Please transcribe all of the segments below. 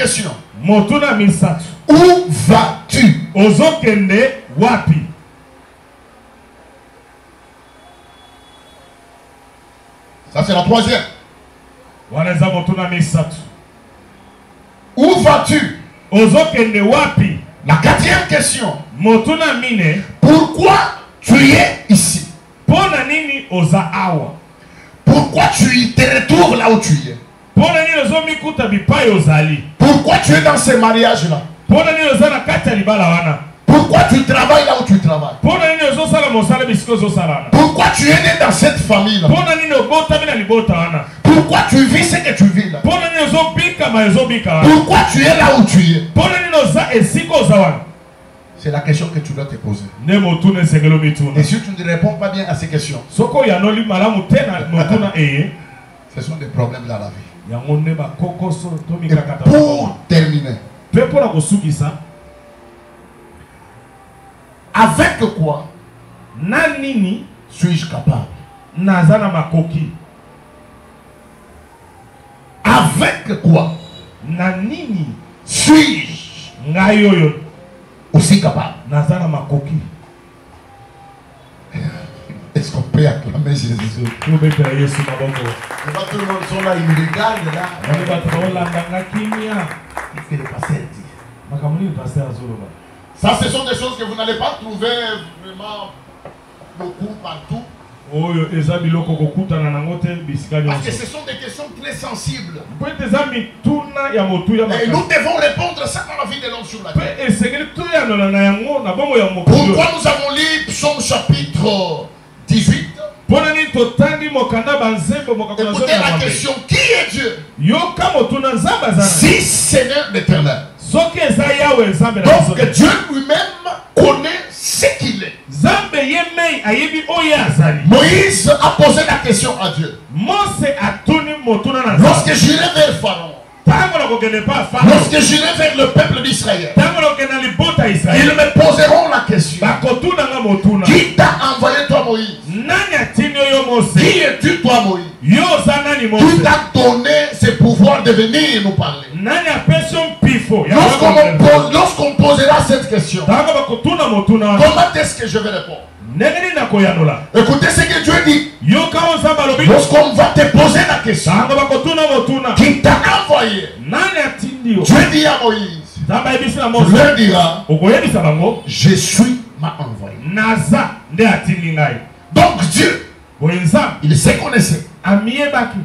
question. Motuna misatu. Où vas-tu? Ozokende wapi? Ça c'est la troisième. Waneza motuna misatu. Où vas-tu? Ozokende wapi? La quatrième question. Motuna mine. Pourquoi tu es ici? Pona nini oza awa? Pourquoi tu te retournes là où tu es? Pona nini ozomi kuta bipai ozali? Pourquoi tu es dans ce mariage-là? Pona nini oza na kati ya libala wana? Pourquoi tu travailles là où tu travailles? Pona nini ozosala mosala bisiko ozosala? Pourquoi tu es né dans cette famille-là? Pona nini obotami na libota wana? Pourquoi tu vis ce que tu vis là? Pona nini ozobika ma ezobika wana? Pourquoi tu es là où tu es? Pona nini oza esiko oza wana? C'est la question que tu dois te poser. Ne motuna sengelo mituna. Et si tu ne réponds pas bien à ces questions, Soko ya noli malamu tena motuna eye. ce sont des problèmes dans la vie. Yango ne ba kokoso to Et mikakata. pour terminer, Pe pona kosukisa. avec quoi Na nini suis-je capable? nazana makoki? Avec quoi Na nini suis-je ngai oyo aussi capable? nazana makoki? Est-ce qu'on peut acclamer Jésus? Tobetela Yesu maboko. Et pas tout le monde sont là, ils me regardent là. Wale bato baolandanga kimia. Qu'est-ce que le pasteur dit? Makambo nini pasteur azoloba? Ça, ce sont des choses que vous n'allez pas trouver vraiment beaucoup partout. Oyo eza biloko kokutana nango te bisika Parce que nyonso. ce sont des questions très sensibles. Po ete eza mituna ya motu ya Et nous makasi. devons répondre ça dans la vie de l'homme sur la terre. Pe esengeli toyanola na yango na bomoi ya mokili. Pourquoi nous avons lu Psaume chapitre 18? Mpona nini totandi mokanda banzembo mokakona Écoutez la question, qui est Dieu? yoka motuna nzambe aza na Si Seigneur l'Éternel. soki eza yawe nzambe na biso. Donc Dieu lui-même connaît ce qu'il est. Nzambe ye mei ayebi oyo azali. Moïse a posé la question à Dieu. Mose atuni motuna na nzambe. Lorsque j'irai vers Pharaon, Tango nakokende pa Farao. lorsque j'irai vers le peuple d'Israël, Tango nakokende na libota ya ils Israeli. me poseront la question. Bakotunanga motuna. Qui t'a envoyé toi Moïse? Nani atini oyo Mose? Qui es-tu toi Moïse? Yo oza nani Qui Mose? t'a donné ce pouvoir de venir nous parler? Nani apesi yo mpifo ya Lorsqu'on posera cette question, tango bakotuna motuna wana. comment est-ce que je vais répondre? Ndenge nini nakoyanola? Écoutez ce que Dieu dit. Yoka oyo nzambe alobi. Lorsqu'on va te poser la question, Tango bakotuna motuna. qui t'a envoyé? Nani atindi yo? Dieu dit à Moïse, Nzambe ayebisi na tu Mose. leur diras, Okoyebisa bango. je suis m'a envoyé. Naza nde atindi ngai. Donc Dieu, Boye nzambe il se connaissait. amiyebaki.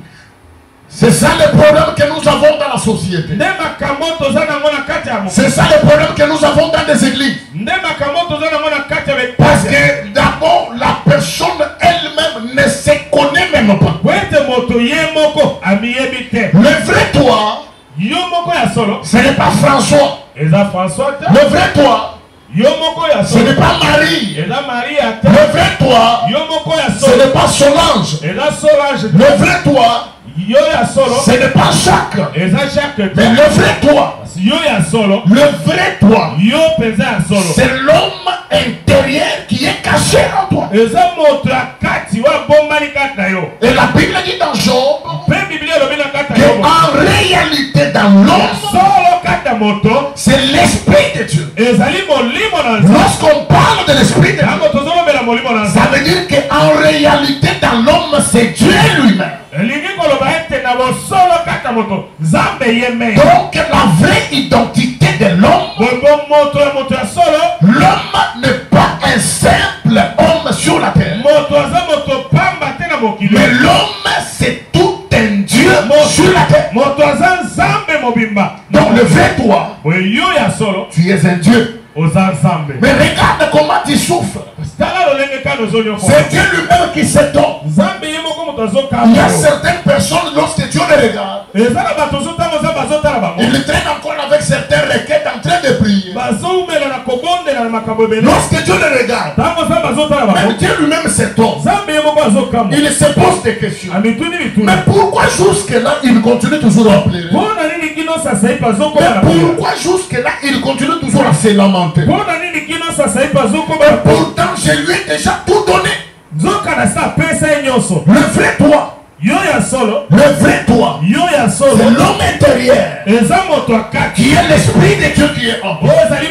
C'est ça le problème que nous avons dans la société. Nde makambo toza nango na kati ya mokili. C'est ça le problème que nous avons dans les églises. Nde makambo toza nango na kati ya Parce bekasi. que d'abord, la personne elle-même ne se connaît même pas. Po ete moto ye moko amiyebi te. Le vrai toi, Yo moko ya solo ce n'est pas François. eza François te. Le vrai toi, Yo moko ya ce n'est solo pas Marie. eza Maria te. Le vrai toi, Yo moko ya ce solo n'est pas Solange. eza Solange te. Le vrai toi, Yo ya solo ce n'est pas Jacques. eza Jacques te. Mais le vrai toi, Yo ya solo le vrai toi, yo penza ya solo c'est l'homme intérieur qui est caché en toi. eza moto ya kati wa bombali kati na yo. Et la Bible dit dans Job Mpe Biblia elobi na kati na yo qu'en réalité, dans l'homme, solo kati ya moto c'est l'Esprit de Dieu. ezali molimo na nzambe. Lorsqu'on parle de l'Esprit de Dieu, Tango tozolobela molimo na ça nzambe veut dire qu'en réalité, dans l'homme, c'est Dieu lui-même. elingi koloba ete na bosolo kati ya moto nzambe ye mei. Donc, la vraie identité de l'homme, Bongo moto ya solo l'homme n'est pas un simple homme sur la terre. moto aza moto pamba te na mokili. Mais l'homme, c'est tout un Dieu sur la terre. Moto aza nzambe mobimba. Donc, le vrai toi, Boye yo ya solo tu es un Dieu. oza nzambe. Mais regarde comment tu souffres. Tala lolenge kano ozonyoko. C'est Dieu lui-même qui se donne. Nzambe ye moko moto Il y a azokamba. certaines personnes, lorsque Dieu les regarde, Eza na bato ozotanga nzambe azotala bango. ils traînent encore avec certaines requêtes en train de prier. Bazoumela na kobondela na makambo ebele. Lorsque Dieu les regarde, Tango nzambe azotala bango. même Dieu lui-même se donne. Nzambe ye moko azokamba. Il se pose des questions. Amituni mituni. Mais pourquoi jusque-là, il continue toujours à pleurer? Mpona nini kino sasa hivi azokoma Mais na kolela? pourquoi jusque-là, il continue toujours à se lamenter? Mpona nini kino sasa hivi azokoma na kolela? Pourtant, je lui ai déjà tout donné. Nzoka na sa pesa ye nyonso. Le vrai toi, Yo ya solo. Le vrai toi. Yo ya solo. C'est l'homme intérieur. Qui est l'esprit de Dieu qui est en toi. Regarde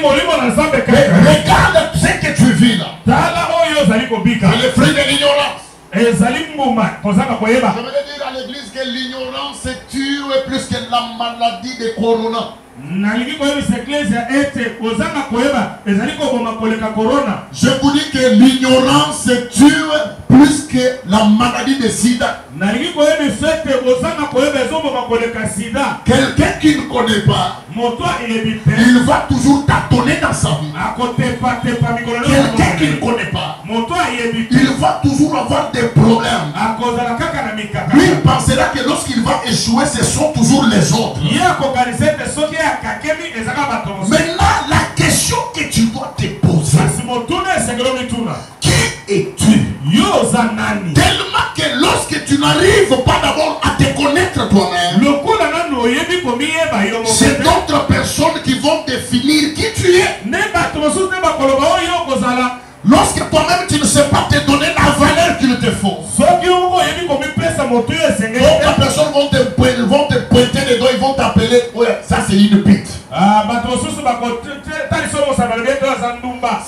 ce que tu vis là. C'est le fruit de l'ignorance. Je voulais dire à l'église que l'ignorance tue plus que la maladie de corona. Je vous dis que l'ignorance tue plus que la maladie de sida. Quelqu'un qui ne connaît pas, il va toujours tâtonner dans sa vie. Quelqu'un qui ne connaît pas, il va toujours avoir des problèmes. Lui, il pensera que lorsqu'il va échouer, ce sont toujours les autres. Maintenant, la question que tu dois te poser, qui es-tu? Tellement que lorsque tu n'arrives pas d'abord à te connaître toi-même, c'est d'autres personnes qui vont définir qui tu es. Lorsque toi-même tu ne sais pas te donner la valeur qu'il te faut, d'autres personnes vont te pointer les doigts, ils vont t'appeler, ouais, ça c'est une pute.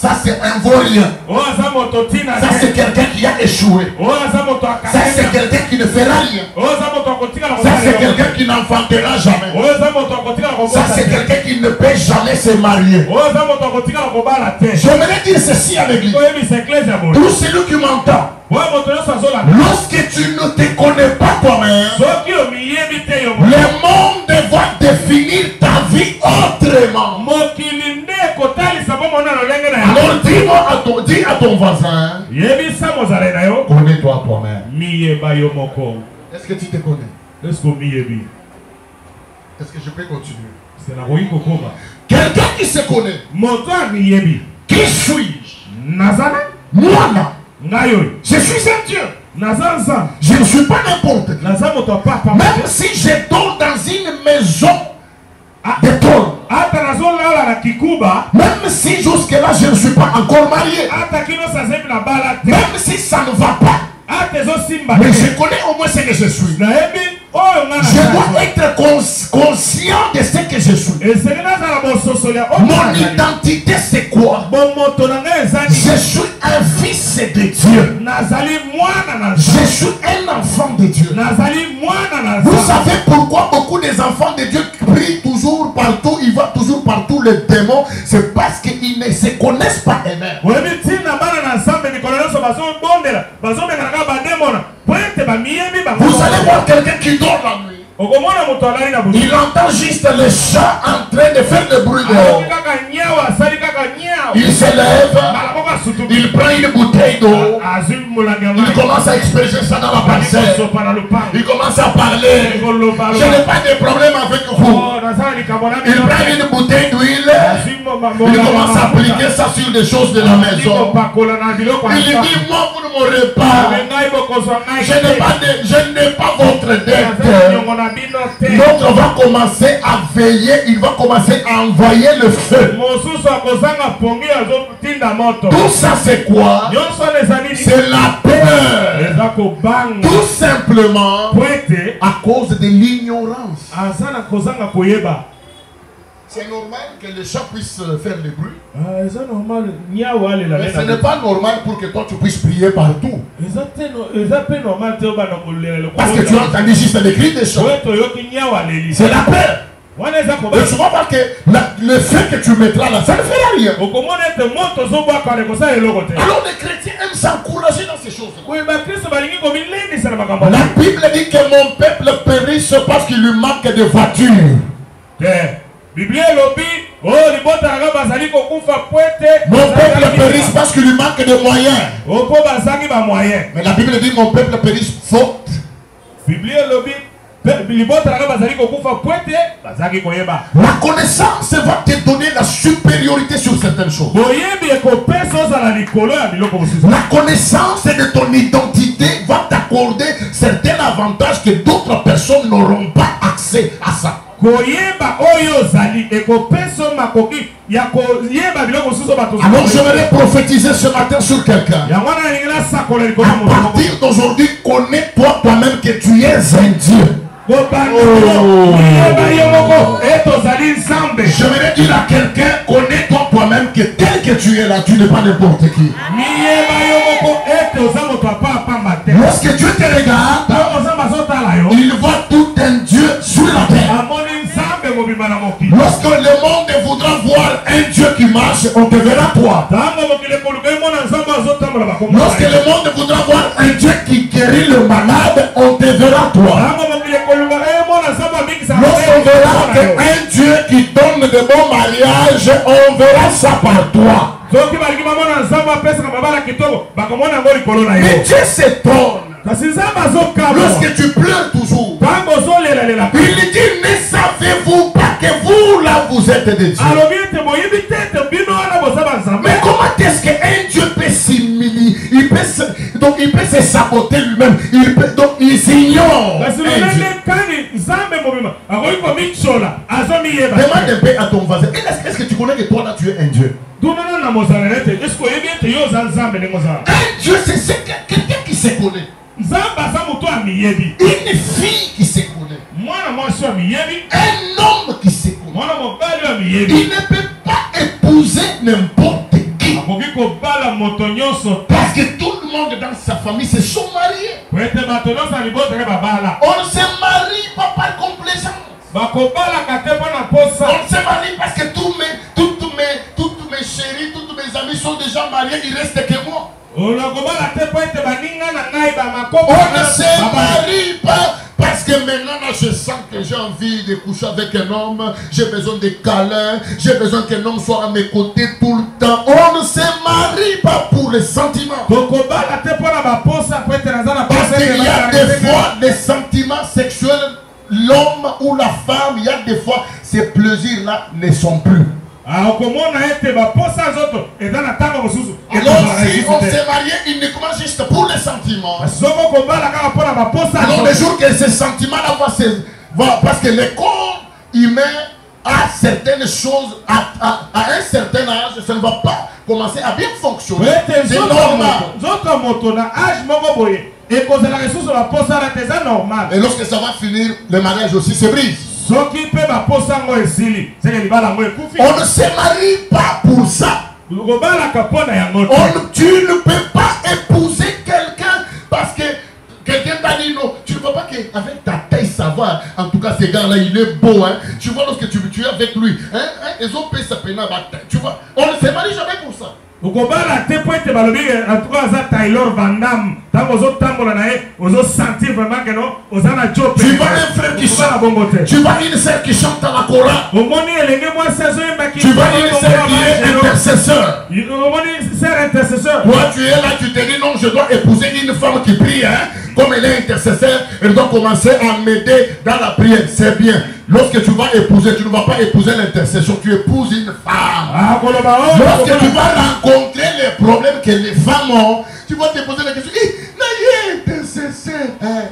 Ça c'est un vaurien. Ça c'est quelqu'un qui a échoué. Ça c'est quelqu'un qui ne fera rien. Ça c'est quelqu'un qui n'enfantera jamais. Ça c'est quelqu'un qui ne peut jamais se marier. J'aimerais dire ceci à l'église. Tout celui qui m'entend, lorsque tu ne te connais pas toi-même, le monde va définir ta vie autrement. Alors dis à ton voisin, connais-toi toi-même. Est-ce que tu te connais? Est-ce que je peux continuer? Quelqu'un qui se connaît. Qui suis-je? Moi là, je suis un Dieu. Je ne suis pas n'importe qui. Même si je dors dans une maison de tôle, même si jusque-là je ne suis pas encore marié, même si ça ne va pas, mais je connais au moins ce que je suis. Je dois être conscient de ce que je suis. Mon identité c'est quoi? Je suis un fils de Dieu. Je suis un enfant de Dieu. Vous savez pourquoi beaucoup des enfants de Dieu prient toujours partout, ils vont toujours partout les démons? C'est parce qu'ils ne se connaissent pas eux-mêmes. Vous allez voir quelqu'un qui dort la nuit. Il entend juste le chat en train de faire le bruit dehors. Il se lève, il prend une bouteille d'eau, il commence à exprimer ça dans la parcelle, il commence à parler. Je n'ai pas de problème avec vous. Il prend une bouteille d'huile, il commence à appliquer ça sur des choses de la maison. Il dit, moi vous ne m'aurez pas, je n'ai pas votre dette. L'autre va commencer à veiller, il va commencer à envoyer le feu. Tout ça c'est quoi? C'est la peur. Tout simplement à cause de l'ignorance. C'est normal que les chats puissent faire le bruit. Mais ce n'est pas normal pour que toi tu puisses prier partout. Parce que tu as entendu juste les cris des chats. C'est la peur. Et tu vas voir que le fait que tu mettras là, ça ne fera rien. Alors les chrétiens aiment s'encourager dans ces choses. La Bible dit que mon peuple périsse parce qu'il lui manque de voitures. Mon peuple périsse parce qu'il lui manque de moyens. Mais la Bible dit mon peuple périsse faute. La connaissance va te donner la supériorité sur certaines choses. La connaissance de ton identité va t'accorder certains avantages que d'autres personnes n'auront pas accès à ça. ça. Alors j'aimerais prophétiser ce matin sur quelqu'un. À partir d'aujourd'hui, connais-toi toi-même que tu es un Dieu. J'aimerais dire à quelqu'un, connais-toi toi-même que tel que tu es là, tu n'es pas n'importe qui. Lorsque Dieu te regarde, il voit tout un Dieu sur la terre. Lorsque le monde voudra voir un Dieu qui marche, on te verra toi. Lorsque le monde voudra voir un Dieu qui guérit le malade, on te verra toi. Lorsqu'on verra qu'un Dieu qui donne de bons mariages, on verra ça par toi. Mais Dieu s'étonne. Lorsque tu pleures toujours, il dit, ne savez-vous pas que vous là vous êtes des dieux? Mais comment est-ce qu'un Dieu peut s'humilier? Donc il peut se saboter lui-même. Donc il s'ignore. Demande un peu à ton voisin, est-ce que tu connais que toi là tu es un Dieu? Un Dieu c'est quelqu'un qui se connaît. Une fille qui se connaît. Un homme qui se connaît. Il ne peut pas épouser n'importe qui. Parce que tout le monde dans sa famille se sont mariés. On ne se marie pas par complaisance. On se marie parce que toutes mes chéris, tous mes amis sont déjà mariés, il reste que moi. On ne se marie pas parce que maintenant je sens que j'ai envie de coucher avec un homme, j'ai besoin de câlins, j'ai besoin qu'un homme soit à mes côtés tout le temps. On ne se marie pas pour les sentiments. Parce qu'il y a des fois des sentiments sexuels, l'homme ou la femme, il y a des fois ces plaisirs-là ne sont plus. Alors si on s'est marié uniquement juste pour les sentiments, alors le jour que ces sentiments-là vont, parce que le corps humain a certaines choses, à un certain âge, ça ne va pas commencer à bien fonctionner. C'est normal. Et lorsque ça va finir, le mariage aussi se brise. On ne se marie pas pour ça. Tu ne peux pas épouser quelqu'un parce que quelqu'un t'a dit non. Tu ne vois pas qu'avec ta taille ça va. En tout cas, ce gars-là, il est beau. Hein? Tu vois, lorsque tu es avec lui, ils ont payé sa peine. Tu vois, on ne se marie jamais pour ça. Tu vas un frère qui chante, tu vas une sœur qui chante à la chorale, tu vas une sœur qui est intercesseur. Toi tu es là, tu te dis non, je dois épouser une femme qui prie, hein? Comme elle est intercesseur, elle doit commencer à m'aider dans la prière. C'est bien. Lorsque tu vas épouser, tu ne vas pas épouser l'intercession, tu épouses une femme. Lorsque tu vas rencontrer les problèmes que les femmes ont, tu vas te poser la question, intercesseur.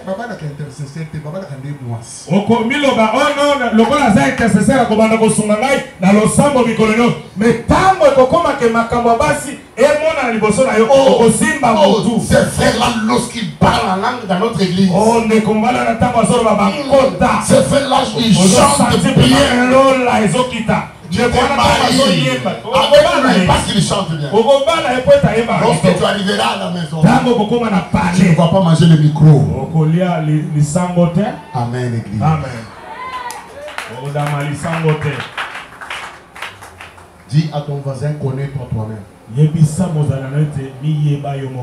Papa n'a qu'un intercesseur, papa n'a qu'un démoisse. Ces frères-là, lorsqu'ils parlent en langue dans notre église, ces frères-là, ils chantent bien. Parce qu'il chante bien. Lorsque tu arriveras à la maison, tu ne vas pas manger le micro. Amen, église. Dis à ton voisin, connais-toi toi-même.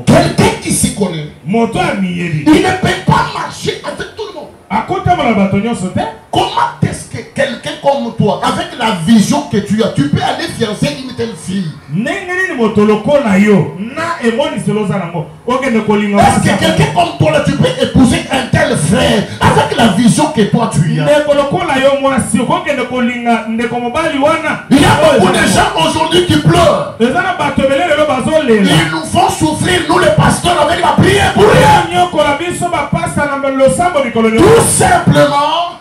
Quelqu'un qui s'y connaît, il ne peut pas marcher avec tout le monde. Comment est-ce que quelqu'un comme toi, avec la vision que tu as, tu peux aller fiancer une telle fille? Est-ce que quelqu'un comme toi, là, tu peux épouser un tel frère avec la vision que toi tu as? Il y a beaucoup de gens aujourd'hui qui pleurent. Ils nous font souffrir, nous les pasteurs, avec la prière pour rien. Tout simplement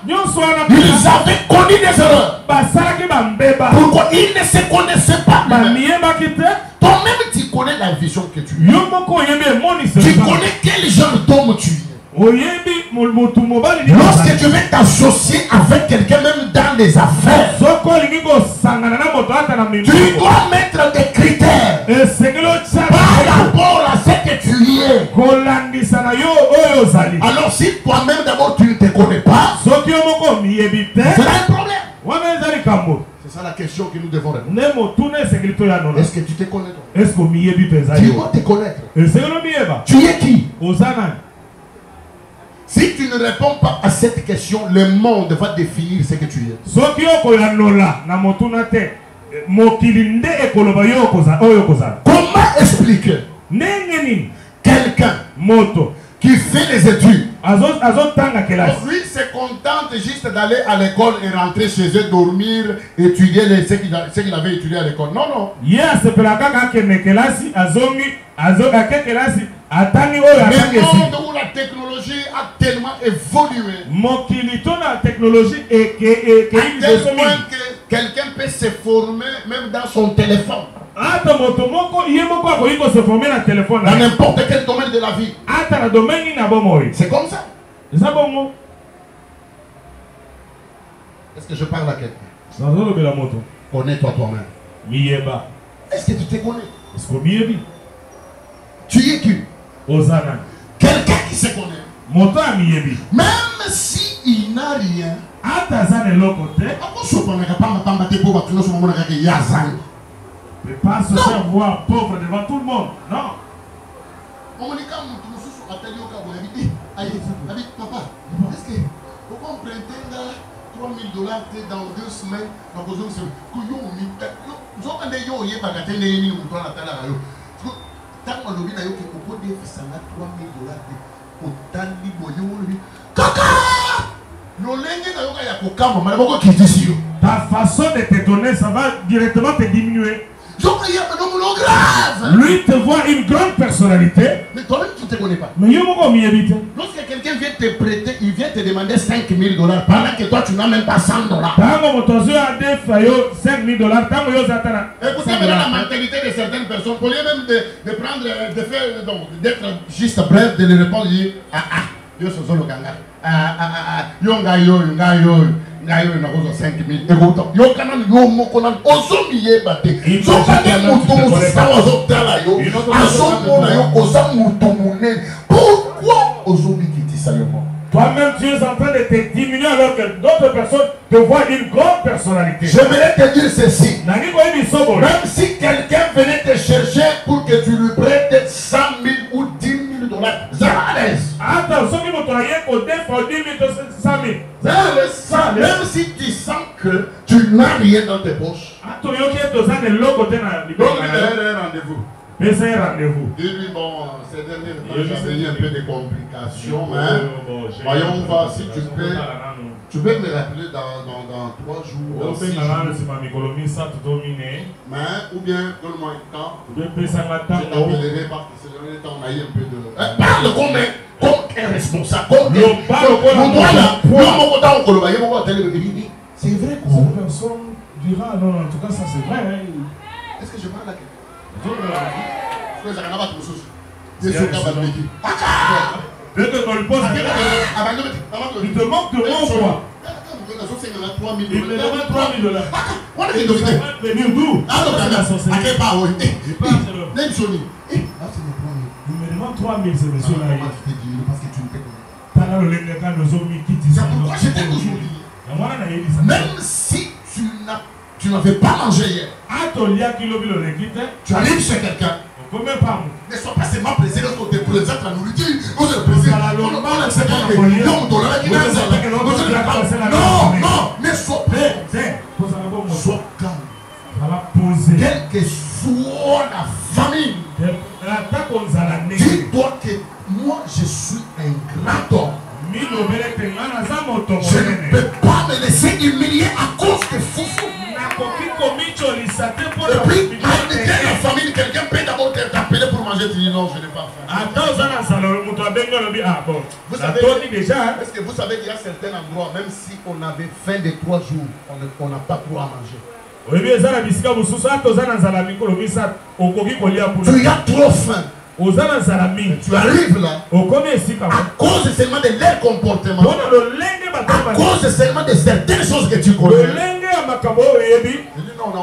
Ils avaient connu des erreurs. Pourquoi ils ne se connaissaient pas? Toi-même, tu connais la vision que tu as. Tu connais quel genre d'homme tu es. Lorsque tu veux t'associer avec quelqu'un, même dans les affaires, tu dois mettre des critères par rapport à ce que tu es. Alors si toi-même d'abord tu ne te connais pas, c'est un problème. C'est ça la question que nous devons répondre. Est-ce que tu te connais toi? Tu dois te connaître. Tu es qui? Si tu ne réponds pas à cette question, le monde va définir ce que tu es. Comment expliquer quelqu'un qui fait les études? Lui se contente juste d'aller à l'école et rentrer chez eux, dormir, étudier ce qu'il avait étudié à l'école. Non, non. Le monde où la technologie a tellement évolué, à tel point que quelqu'un peut se former même dans son téléphone. Dans n'importe quel domaine de la vie. C'est comme ça. Est-ce que je parle à quelqu'un? Connais-toi toi-même. Est-ce que tu te connais? Tu es qui? Quelqu'un qui se connaît. Même si il n'a rien, ne peut pas se faire voir pauvre devant tout le monde. Non. Papa, est-ce que pourquoi on prêtait $3000 dans 2 semaines? Ta façon de te donner, ça va directement te diminuer. Lui te voit une grande personnalité. Mais toi-même tu ne te connais pas. Lorsque quelqu'un vient te prêter, il vient te demander $5000 pendant que toi tu n'as même pas $100. Écoutez maintenant la mentalité de certaines personnes. Au lieu même de prendre, de faire, d'être juste bref, de le répondre, dire yo soso le ganga. Yo ngayo. Ngayo na kozo 5000. Écoute, yo kana yo mokona ozomiye bate. So kana mutu musawa zotala yo. Azomona yo koza mutu munene. Pourquoi ozomi kitisa yo? Toi-même, tu es en train de te diminuer alors que d'autres personnes te voient une grande personnalité. Je voulais te dire ceci. Même si quelqu'un venait te chercher pour que tu lui prêtes 100 000 ou $10 000, ça va l'aise. Même si tu sens que tu n'as rien dans tes poches. Donc, c'est un rendez-vous. Dis-lui, bon, ces derniers temps, j'avais eu un peu de complications, mais voyons voir si tu peux me rappeler dans 3 jours. 6 jours. Mais, ou bien, donne-moi un temps. Je t'appellerai parce que ces derniers temps, on a eu un peu de... Parle comme un responsable. C'est vrai quoi. Cette personne dira, non, en tout cas, ça c'est vrai. Est-ce que je parle à quelqu'un? Il te manque de mots quoi. Il me demande $3000. Il me demande 3000 ce monsieur là. Parce que tu ne te connais pas. C'est pourquoi je t'ai aujourd'hui. Même si tu n'avais pas mangé hier, tu arrives chez quelqu'un. Ne sois pas seulement pressé lorsqu'on te présente la nourriture. On te présente non, ne sois pas. Sois calme. Quelle que soit la famille, dis-toi que moi je suis un grand homme. Je ne peux pas me laisser humilier à cause de foufou. Et puis, dans la famille, quelqu'un peut d'abord t'appeler pour manger, tu dis non, je n'ai pas faim. Vous savez, déjà, est-ce que vous savez qu'il y a certains endroits, même si on avait faim de 3 jours, on n'a pas trop à manger. Tu as trop faim. Tu arrives là à cause seulement de leur comportement, à cause seulement de certaines choses que tu connais. Je dis non, on a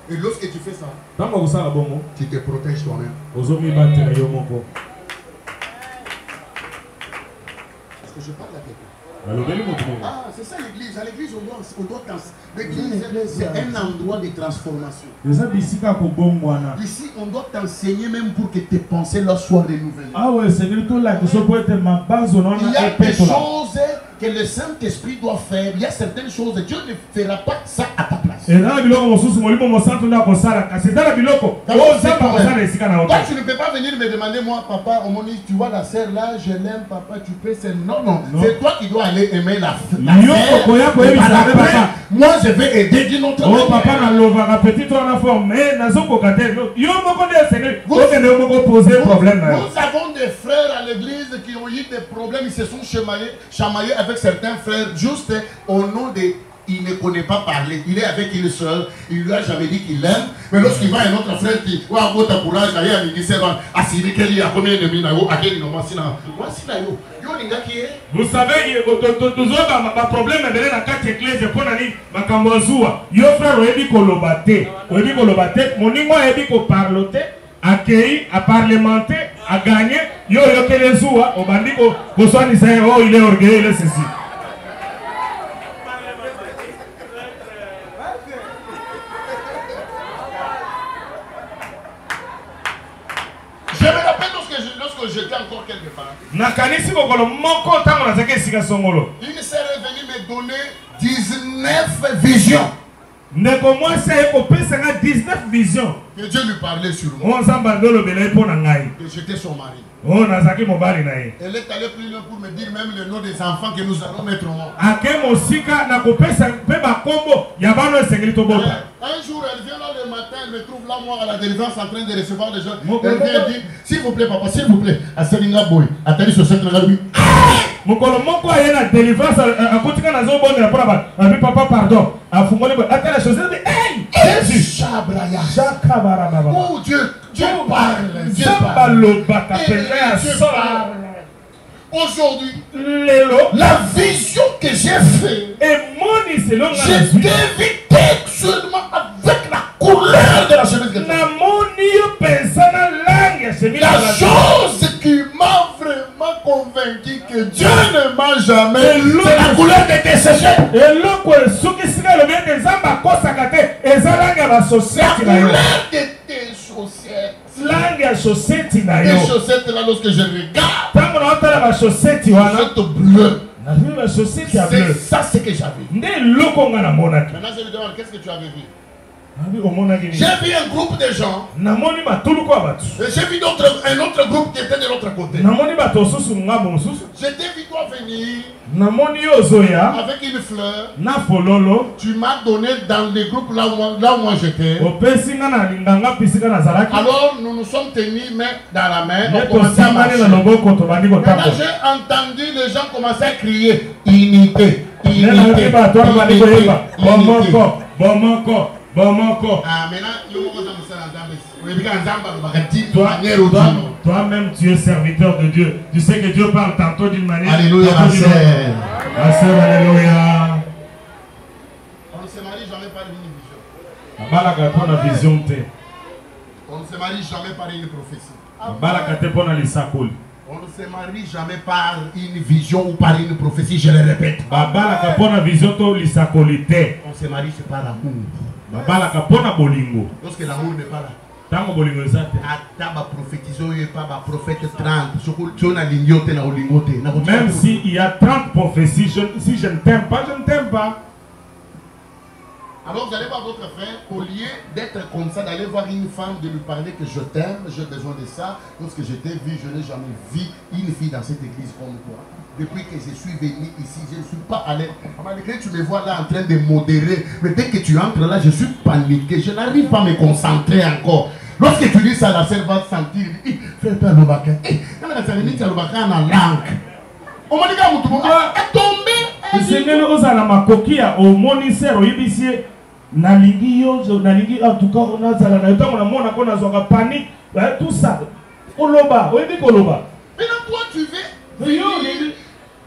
et lorsque tu fais ça, tu te protèges toi-même. Est-ce que je parle à quelqu'un? Ah, c'est ça l'église. À l'église, on doit l'église, c'est un endroit de transformation. Ici, on doit t'enseigner même pour que tes pensées là soient renouvelées. Ah ouais, c'est il y a des choses que le Saint-Esprit doit faire. Il y a certaines choses, Dieu ne fera pas ça à ta place. Toi, tu ne peux pas venir me demander, moi, papa, tu vois la sœur là, je l'aime, papa, tu peux. Non, non, c'est toi qui dois aller aimer la sœur. Moi, je vais aider d'une autre manière. Nous avons des frères à l'église qui ont eu des problèmes, ils se sont chamaillés avec certains frères juste au nom de... Il ne connaît pas parler, il est avec une soeur, il lui a jamais dit qu'il l'aime, mais lorsqu'il va à un autre frère qui va avoir ta courage, il y a un ministère, il y a combien de minutes, vous savez, il y a un problème dans la carte église, pour aller à Kambozoua, il y a un frère qui a parlé, accueilli, à parlementer, à gagner, il y a les zoua, au bandit, il est orgueilleux, il est ceci. Je me rappelle lorsque j'étais encore quelque part. Une sœur est venue me donner 19 visions. Que Dieu lui parlait sur moi. Que j'étais son mari. Elle est allée plus loin pour me dire même le nom des enfants que nous allons mettre au monde. Un jour, elle vient là le matin, elle me trouve là, moi, à la délivrance, en train de recevoir des gens. Elle vient dire, s'il vous plaît, papa, s'il vous plaît, à Selinga Boy, attendez sur cette là, lui. Mokolo moko ayena délivrance akotika na zo bonne pour ba papa pardon afungole ba atala chose hey Jésus chabraya jakabara baba oh Dieu parle Dieu parle aujourd'hui la vision que j'ai fait j'ai évité seulement avec la couleur de la chemise que la chose qui m'a vraiment convaincu que Dieu ne m'a jamais, c'est la couleur de tes séchés. La couleur de tes chaussettes. Les chaussettes là, lorsque je regarde, chaussettes bleues. C'est ça ce que j'avais. Maintenant je me demande, qu'est-ce que tu avais vu? J'ai vu un groupe de gens. J'ai vu un autre groupe qui était de l'autre côté. J'ai vu toi venir avec une fleur. Tu m'as donné dans les groupes là où moi j'étais. Alors nous nous sommes tenus main dans la main. On commençait à marcher. Maintenant j'ai entendu les gens commencer à crier unité, unité, ah, toi-même tu es serviteur de Dieu. Tu sais que Dieu parle tantôt d'une manière. Alléluia, ma sœur. Ma sœur, alléluia. On ne se marie jamais par une vision. On ne se marie jamais par une prophétie. On ne se marie jamais par une vision ou par une prophétie, je le répète. On se marie c'est par l'amour. Lorsque l'amour n'est pas là, même s'il y a 30 prophéties, si je ne t'aime pas, je ne t'aime pas. Alors vous allez voir votre frère, au lieu d'être comme ça, d'aller voir une femme, de lui parler que je t'aime, j'ai besoin de ça. Lorsque je t'ai vu, je n'ai jamais vu une fille dans cette église comme toi. Depuis que je suis venu ici, je ne suis pas allé. Malgré que tu me vois là en train de modérer, mais dès que tu entres là, je suis paniqué. Je n'arrive pas à me concentrer encore. Lorsque tu dis ça, la sœur va sentir. Fais pas le bac. Quand la sœur dit le bac en langue. On m'a dit que vous êtes tombé. C'est que nous avons ma coquille au moniteur au IBC. Nalingi en tout cas on a zala na temps on a mona kona zoka panique tout ça. Koloba, oui dit koloba. Maintenant toi tu veux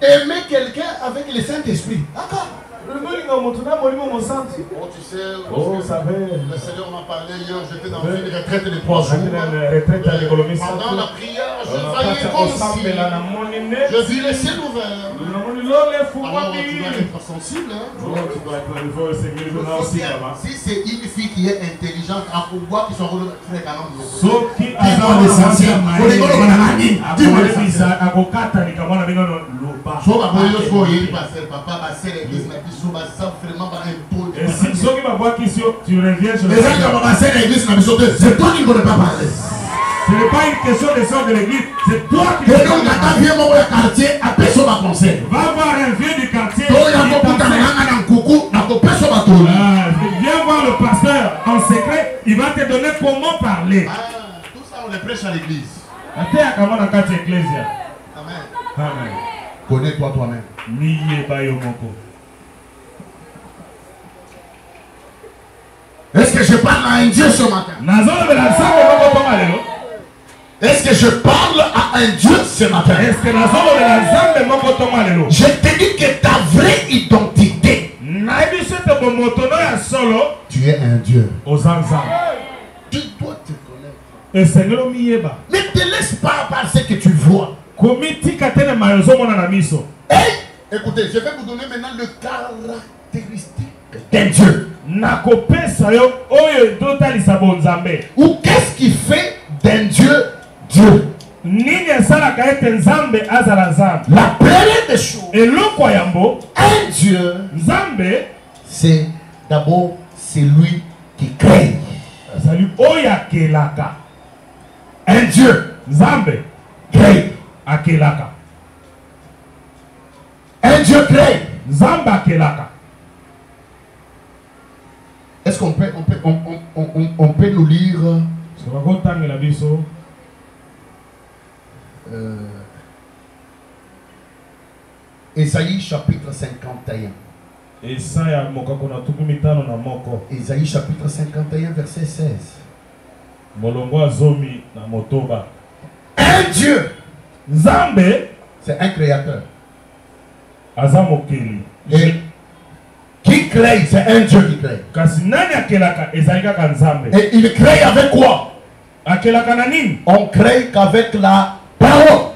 aimer quelqu'un avec le Saint-Esprit. D'accord. Oh, tu sais, le Seigneur m'a parlé hier, j'étais dans une retraite de 3 jours. Pendant la prière, je voyais comme si je vis le ciel ouvert. Alors tu dois être sensible. Si c'est une fille qui est intelligente, à pouvoir qu'ils sont relevés quand et si ceux qui m'ont voir qui tu reviens sur les gens qui ont l'église, c'est toi qui ne connais pas parler. Ce n'est pas une question de sort de l'église, c'est toi qui ne connais pas parler. Va voir un vieux du quartier. Viens voir le pasteur en secret, il va te donner comment parler. Tout ça on les prêche à l'église. Amen. Amen. Connais-toi toi-même. Est-ce que je parle à un Dieu ce matin? Est-ce que je parle à un Dieu ce matin? Je te dis que ta vraie identité, tu es un Dieu. Tu dois te connaître. Ne te laisse pas par ce que tu vois. Hey, écoutez, je vais vous donner maintenant le caractéristique d'un Dieu. Ou qu'est-ce qui fait d'un Dieu Dieu? La première des choses, un Dieu, c'est d'abord celui qui crée. Un Dieu crée. Un Dieu crée. Est-ce qu'on peut, on peut nous lire Ésaïe chapitre 51. Ésaïe chapitre 51 verset 16. Un Dieu, c'est un créateur. Et qui crée, c'est un Dieu qui crée. Et il crée avec quoi? On crée qu'avec la parole.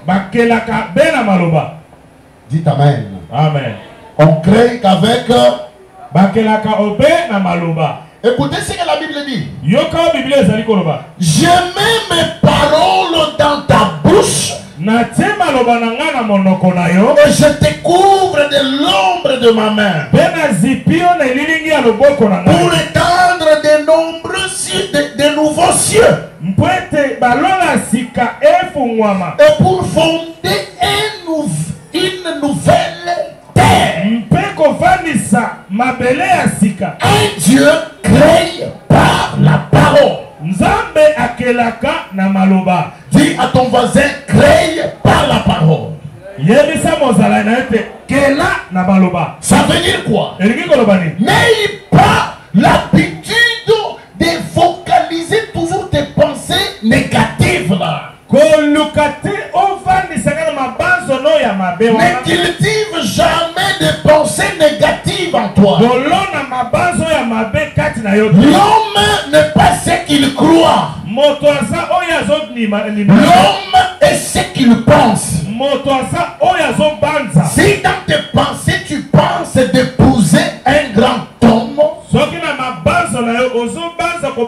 Dites Amen. Amen. On crée qu'avec écoutez ce que la Bible dit. Je mets mes paroles dans ta bouche. Et je te couvre de l'ombre de ma main. Pour étendre de nombreux cieux, de nouveaux cieux. Et pour fonder une nouvelle terre. Un Dieu crée par la parole. Dis à ton voisin, crée par la parole. Ça veut dire quoi? N'ayez pas l'habitude de focaliser toujours tes pensées négatives là. Ne cultive jamais de pensées négatives en toi. L'homme n'est pas ce qu'il croit. L'homme est ce qu'il pense. Si dans tes pensées tu penses d'épouser un grand homme,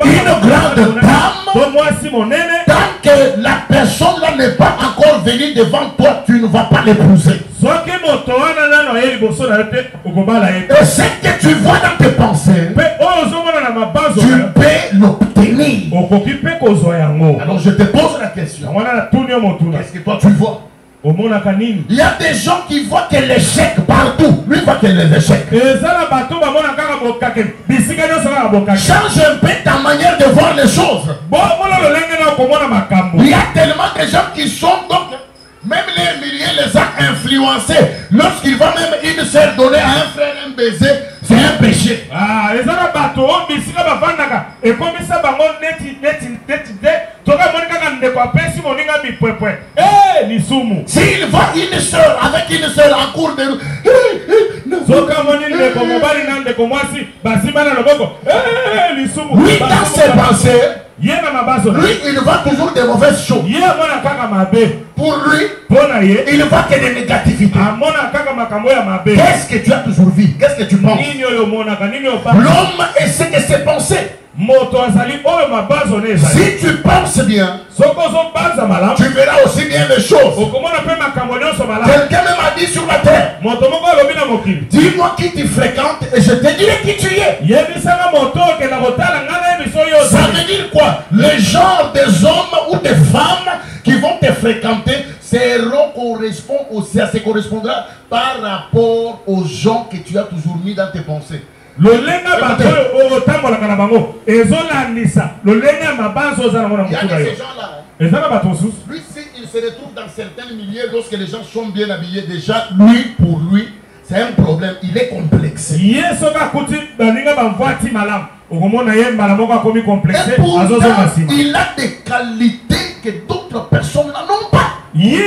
une grande dame, tant que la personne là n'est pas encore venue devant toi, tu ne vas pas l'épouser. Et ce que tu vois dans tes pensées, tu peux l'obtenir. Alors je te pose la question. Qu'est-ce que toi tu vois? Il y a des gens qui voient que l'échec partout. Lui voit que les échecs. Change un peu ta manière de voir les choses. Il y a tellement de gens qui sont donc, même les milliers les a influencés. Lorsqu'il va même une seule donner à un frère un baiser, c'est un péché. S'il voit une soeur avec une soeur en cours de route, lui dans ses pensées, lui il voit toujours des mauvaises choses. Pour lui, il voit que des négativités. Qu'est-ce que tu as toujours vu? Qu'est-ce que tu penses? L'homme essaie de ses pensées. Si tu penses bien, tu verras aussi bien les choses. Quelqu'un même a dit sur la terre, dis-moi qui tu fréquentes et je te dirai qui tu es. Ça veut dire quoi? Le genre des hommes ou des femmes qui vont te fréquenter se correspondra par rapport aux gens que tu as toujours mis dans tes pensées. Lui, il se retrouve dans certains milieux lorsque les gens sont bien habillés. Déjà, lui, pour lui, c'est un problème. Il est complexé. Et pourtant, il a des qualités que d'autres personnes n'ont pas. Mais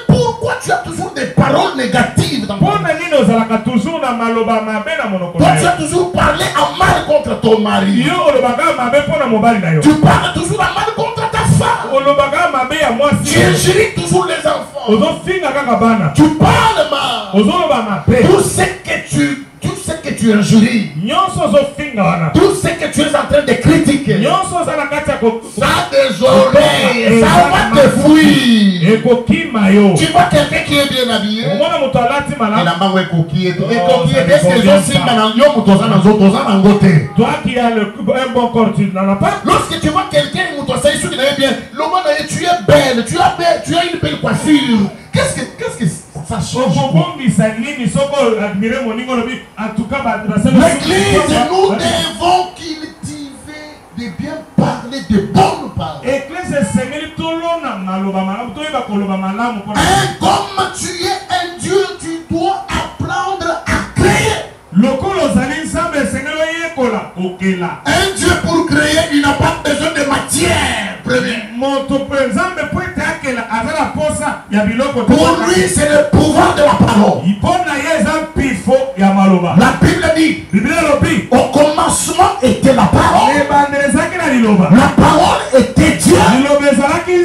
pourquoi tu as toujours des paroles négatives dans ton vie? Toi, tu as toujours parlé en mal contre ton mari. Tu parles toujours en mal contre ta femme. Tu injures toujours les enfants. Tu parles mal. Tout ce que tu injures, tout ce que tu es en train de critiquer, ça a des oreilles, ça va te fuir. Tu vois quelqu'un qui est bien habillé, toi qui as un bon corps, tu n'en as pas. Lorsque tu vois quelqu'un qui est bien, tu es belle, tu as une belle coiffure. Qu'est-ce que ça change? L'église, nous devons cultiver de bien parler, de bonnes paroles. Comme tu es un Dieu, tu dois apprendre à créer. Un Dieu pour créer, il n'a pas besoin de matière première. Pour lui, c'est le pouvoir de la parole. La Bible dit, au commencement était la parole. La parole était Dieu.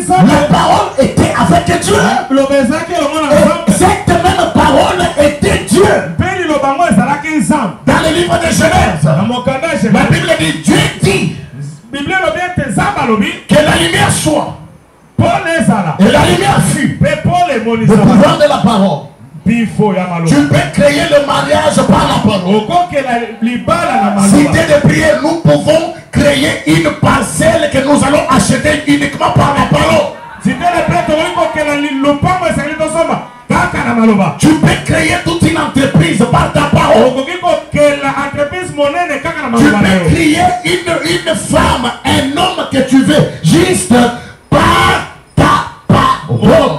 La parole était avec Dieu. Et cette même parole était Dieu. Dans le livre de Genèse, la Bible dit, Dieu dit que la lumière soit. Et la lumière fut. Le pouvoir de la parole. Tu peux créer le mariage par la parole. Cité de prière, nous pouvons créer une parcelle que nous allons acheter uniquement par la parole. Tu peux créer toute une entreprise par ta parole. Tu peux créer une femme, un homme que tu veux, juste par ta parole.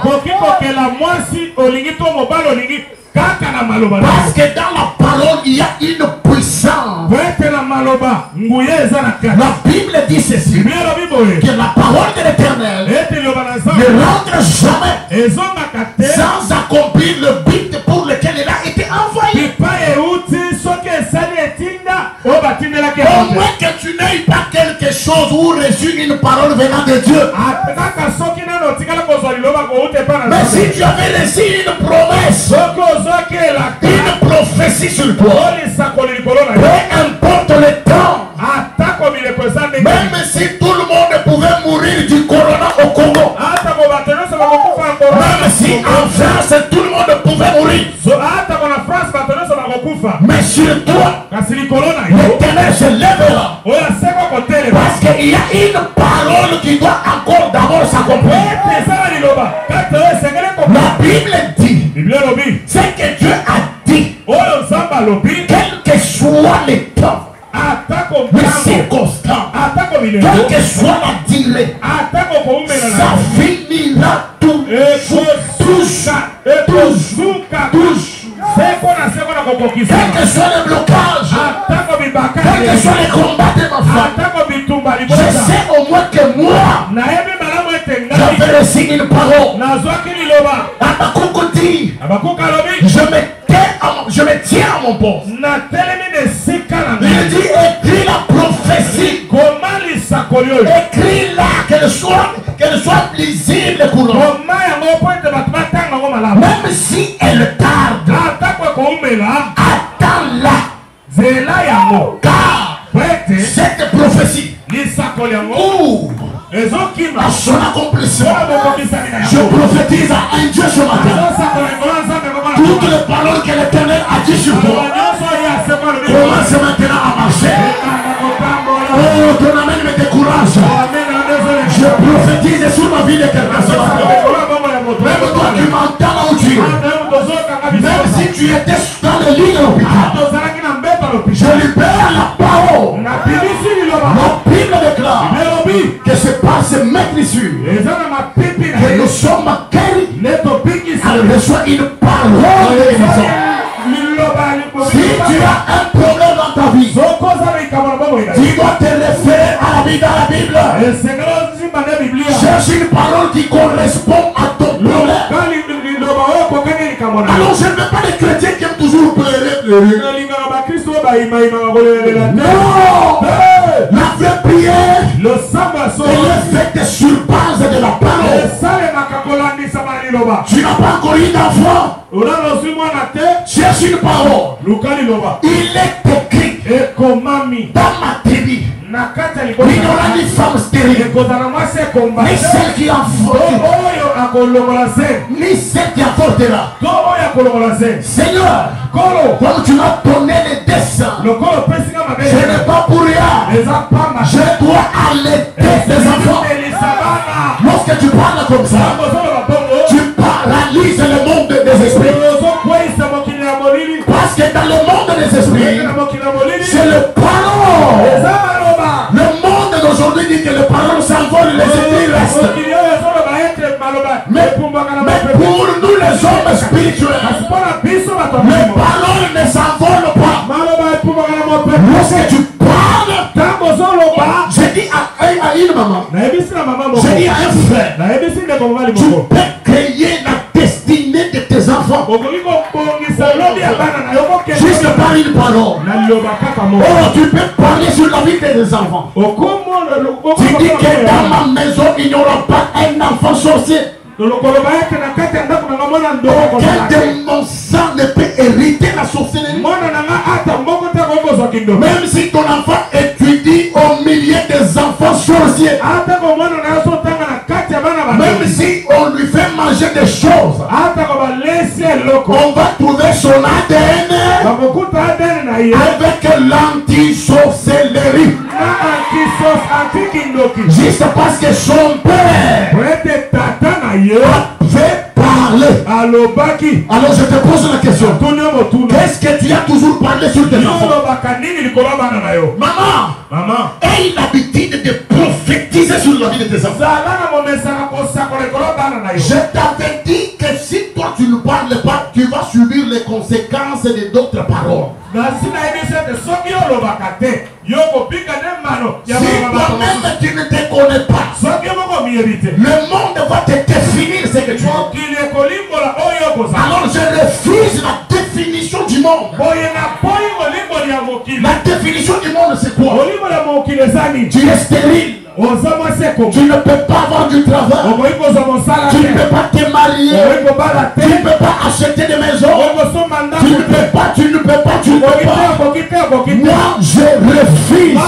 Parce que dans la parole, il y a une puissance. La Bible dit ceci, que la parole de l'Éternel ne rentre jamais sans accomplir le but pour lequel il a été envoyé. Au moins que tu n'aies pas quelque chose ou reçu une parole venant de Dieu. Mais si tu avais reçu une promesse, une prophétie sur toi, peu importe le temps, même si tout le monde pouvait mourir du corona au Congo, même si en En France, tout le monde pouvait mourir. Mais sur toi, l'Éternel se lèvera. Parce qu'il y a une parole qui doit encore d'abord s'accomplir. La Bible dit, c'est que Dieu a dit, quel que soit les temps, les circonstances, quelle que soit la durée, ça finira tout. Quel que soit le blocage, quel que soit les combats de ma femme, je sais au moins que moi, je vais réciter une parole. Habakkuk dit, je me tiens à mon poste. Il dit, écris la prophétie. Écris-la, qu'elle soit lisible pour nous. Même si elle tarde, attends-la. Car cette prophétie à son accomplissement, je prophétise à un Dieu ce matin. Toutes les paroles que l'Éternel a dit sur toi commence maintenant à marcher. Oh, ton amène me décourage. Je prophétise sur ma vie l'Éternel ce matin. Même toi qui m'entends là où tu es, même si tu étais dans le lit de l'hôpital, je libère la parole. La Bible déclare que c'est par ce maîtrisure que nous sommes guéris. Elle reçoit une parole de guérison. Si tu as un problème dans ta vie, tu dois te référer à la vie dans la Bible. Cherche une parole qui correspond à ton problème. Alors je ne veux pas les chrétiens qui aiment toujours pleurer. Non, la vraie prière, elle est faite sur base de la parole. Tu n'as pas encore eu d'enfant, cherche une parole. Il est écrit dans ma tribu, il n'y aura ni femme stérile, ni celle qui ni celle qui avortera. Seigneur, comme tu m'as donné les dessins, ce n'est pas pour rien. Je dois allaiter des enfants. Lorsque tu parles comme ça, tu paralyses le monde des esprits. Parce que dans le monde des esprits, c'est le parole. Le monde d'aujourd'hui dit que le parole s'envole, les esprits restent. Mais pour nous les hommes spirituels, le parole ne s'envole pas. Lorsque tu parles, j'ai dit à une maman, j'ai dit à un frère, tu peux créer la destinée de tes enfants juste par une parole. Oh, tu peux parler sur la vie de tes enfants. Tu dis que dans ma maison il n'y aura pas un enfant sorcier. Aucun de mon sang ne peut hériter la sorcellerie. Même si ton enfant étudie au milieu des enfants sorciers, même si on lui fait manger des choses, on va trouver son ADN avec l'anti-sorcellerie. Juste parce que son père fait parler. Alors je te pose la question, qu'est-ce que tu as toujours parlé sur tes enfants? Maman, aie l'habitude de prophétiser sur la vie de tes enfants. Je t'avais dit que si toi tu ne parles pas, tu vas subir les conséquences de d'autres paroles. Si toi-même tu ne te connais pas, le monde va te définir ce que tu es. Alors je refuse la définition du monde. La définition du monde c'est quoi? Tu es stérile. Tu ne peux pas avoir du travail. Tu ne peux pas te marier. Tu ne peux pas acheter des maisons. Tu ne peux pas. Moi je refuse.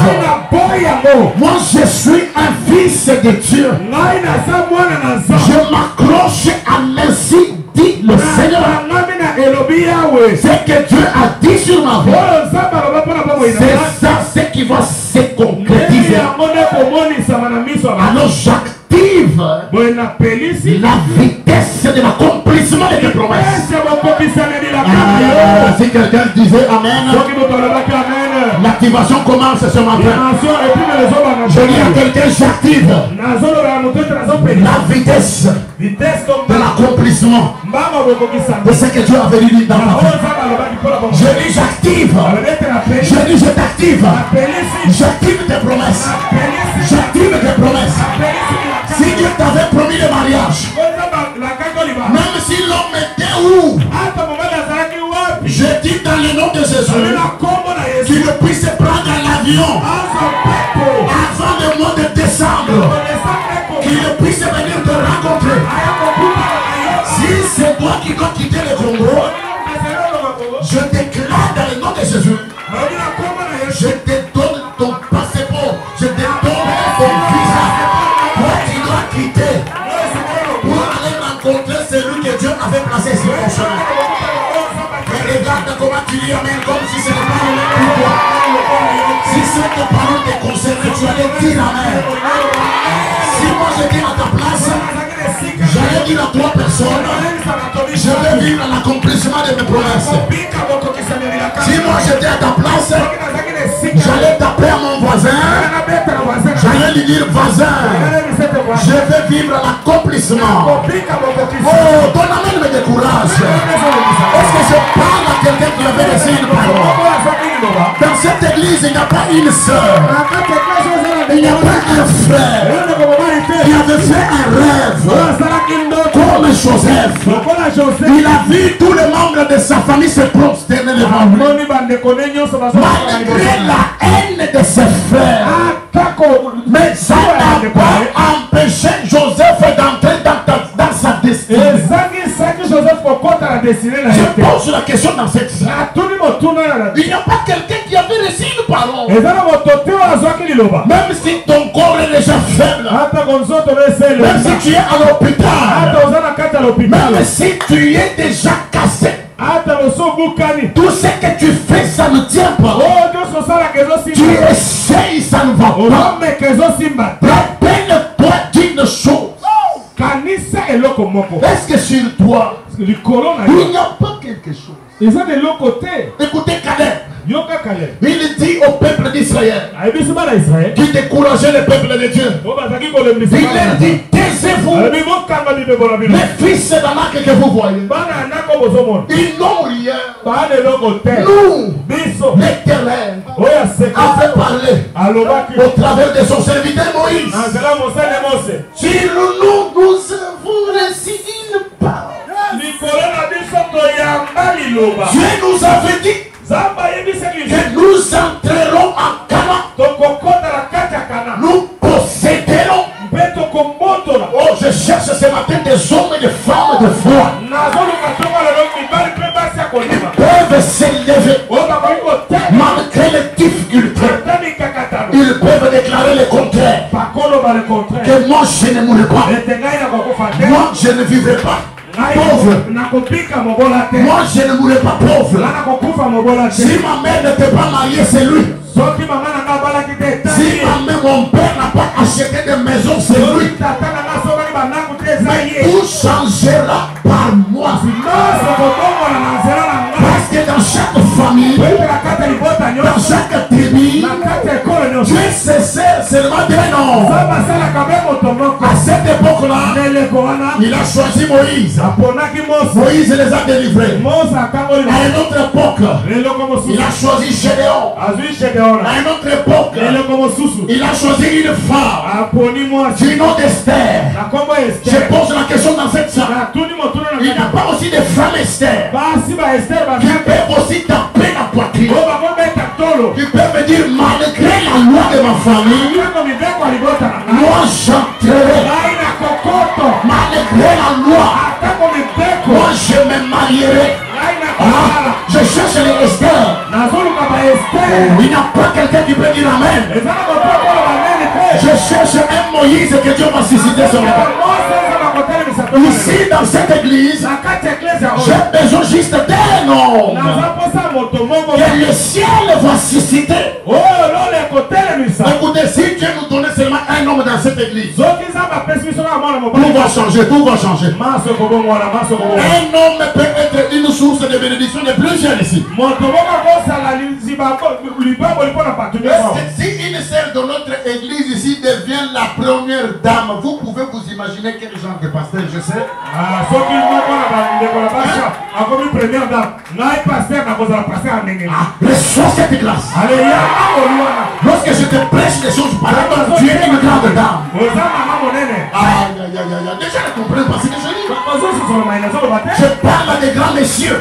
Moi je suis un fils de Dieu. Je m'accroche à l'ainsi dit le Seigneur, c'est que Dieu a dit sur ma vie, c'est ça ce qui va se concrétiser. Alors j'active la vitesse de l'accomplissement de tes promesses. Si quelqu'un disait Amen, l'activation commence ce matin. Je dis à quelqu'un, j'active la vitesse de l'accomplissement de ce que Dieu avait dit dans ma vie. Je dis j'active. Je dis je t'active. J'active tes promesses. J'active tes promesses. Si Dieu t'avait promis le mariage, même si l'homme était où, je dis dans le nom de Jésus qu'il puisse prendre l'avion avant le mois de décembre, qu'il puisse venir te rencontrer. Si c'est toi qui dois quitter le Congo, je déclare dans le nom de Jésus, je te donne ton passeport, je te donne ton visa. Toi qui dois quitter pour aller rencontrer celui que Dieu avait placé sur ton chemin. Et regarde comment tu dis Amen comme si ce n'était pas le même pour toi. Si cette parole te concerne, tu allais dire Amen. Si moi j'étais à ta place, j'allais dire à 3 personnes, je vais vivre l'accomplissement de mes promesses. Si moi j'étais à ta place, j'allais taper à mon voisin, j'allais lui dire voisin, je vais vivre l'accomplissement. Oh, ton amen me décourage. Est-ce que je parle à quelqu'un qui avait laissé une parole? Dans cette église, il n'y a pas une sœur, il n'y a pas un frère qui avait fait un rêve comme Joseph. Il a vu tous les membres de sa famille se prosterner devant lui. Malgré la haine de ses frères, mais ça n'a pas empêché Joseph d'entrer dans sa destinée. Je pose la question dans cette salle. Il n'y a pas quelqu'un qui avait reçu une parole. Même si ton corps est déjà faible, même si tu es à l'hôpital, même si tu es déjà cassé, tout ce que tu fais, ça ne tient pas. Tu essayes, ça ne va pas. Rappelle-toi d'une chose. Est-ce que sur toi, il n'y a pas quelque chose? Écoutez Caleb. Il dit au peuple d'Israël qui décourageait le peuple de Dieu. Il leur dit, taisez-vous. Les fils d'Anak que vous voyez, ils n'ont rien. Nous, l'Éternel, avait parlé au travers de son serviteur Moïse. Sur nous avons reçu une parole. Dieu nous avait dit que nous entrerons en Canaan. Nous posséderons. Oh, je cherche ce matin des hommes et des femmes de foi. Ils peuvent s'élever malgré les difficultés. Ils peuvent déclarer le contraire. Que moi je ne mourrai pas. Moi je ne vivrai pas pauvre. Moi je ne mourrai pas pauvre. Si ma mère n'était pas mariée, c'est lui. Si mon père n'a pas acheté de maison, c'est lui. Mais tout changera par moi. Parce que dans chaque famille, dans chaque tribu, Dieu se sert seulement d'un nom. À cette époque-là, il a choisi Moïse. Moïse les a délivrés. À une autre époque, il a choisi Gédéon. À une autre époque, il a choisi une femme du nom d'Esther. Je pose la question dans cette salle. Il n'y a pas aussi des femmes Esther qui peuvent aussi taper la poitrine, qui peuvent dire malgré la loi de ma famille, moi j'entrerai. Malgré la loi, moi je me marierai. Je cherche les Esther. Il n'y a pas quelqu'un qui peut dire Amen. Je cherche un Moïse que Dieu m'a suscité sur la terre. Ici, dans cette église, j'ai besoin juste d'un homme que le ciel va susciter. Écoutez, si Dieu nous donnait seulement un homme dans cette église, tout va changer, tout va changer. Un homme peut être une source de bénédiction de plusieurs ici. Si une sœur de notre église ici devient la première dame, vous pouvez vous imaginer quel genre de pasteur je sais. Reçois cette grâce. Lorsque je te prêche des choses par exemple, tu es une grande dame. Déjà ne comprends pas ce que je dis. Je parle à des grands messieurs.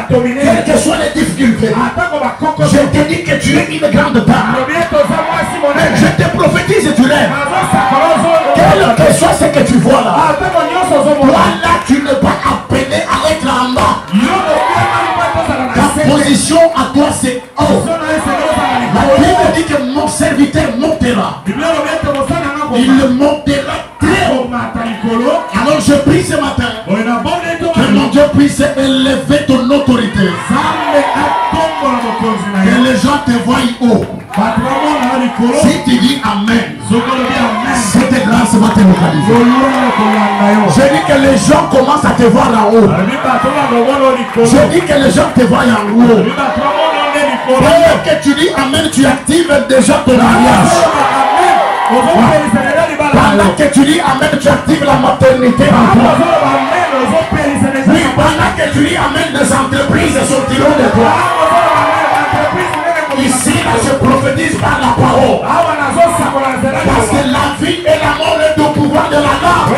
Quelles que soient les difficultés, je te dis que tu es une grande dame. Je te prophétise et tu lèves. Quel que soit ce que tu vois là, voilà, tu ne vas appelé à être en bas. Ta position à toi c'est haut. La Bible dit que mon serviteur montera. Il montera très haut. Alors je prie ce matin que mon Dieu puisse élever ton autorité. Que les gens te voient haut. Si tu dis Amen, cette grâce va te localiser. Je dis que les gens commencent à te voir en haut. Je dis que les gens te voient en haut. Pendant que tu dis Amen, tu actives déjà ton mariage. Pendant que tu dis Amen, tu actives la maternité en toi. Oui, pendant que tu dis Amen, des entreprises sortiront de toi. Ici, là, je prophétise par la parole. Parce que la vie et la mort est au pouvoir de la langue.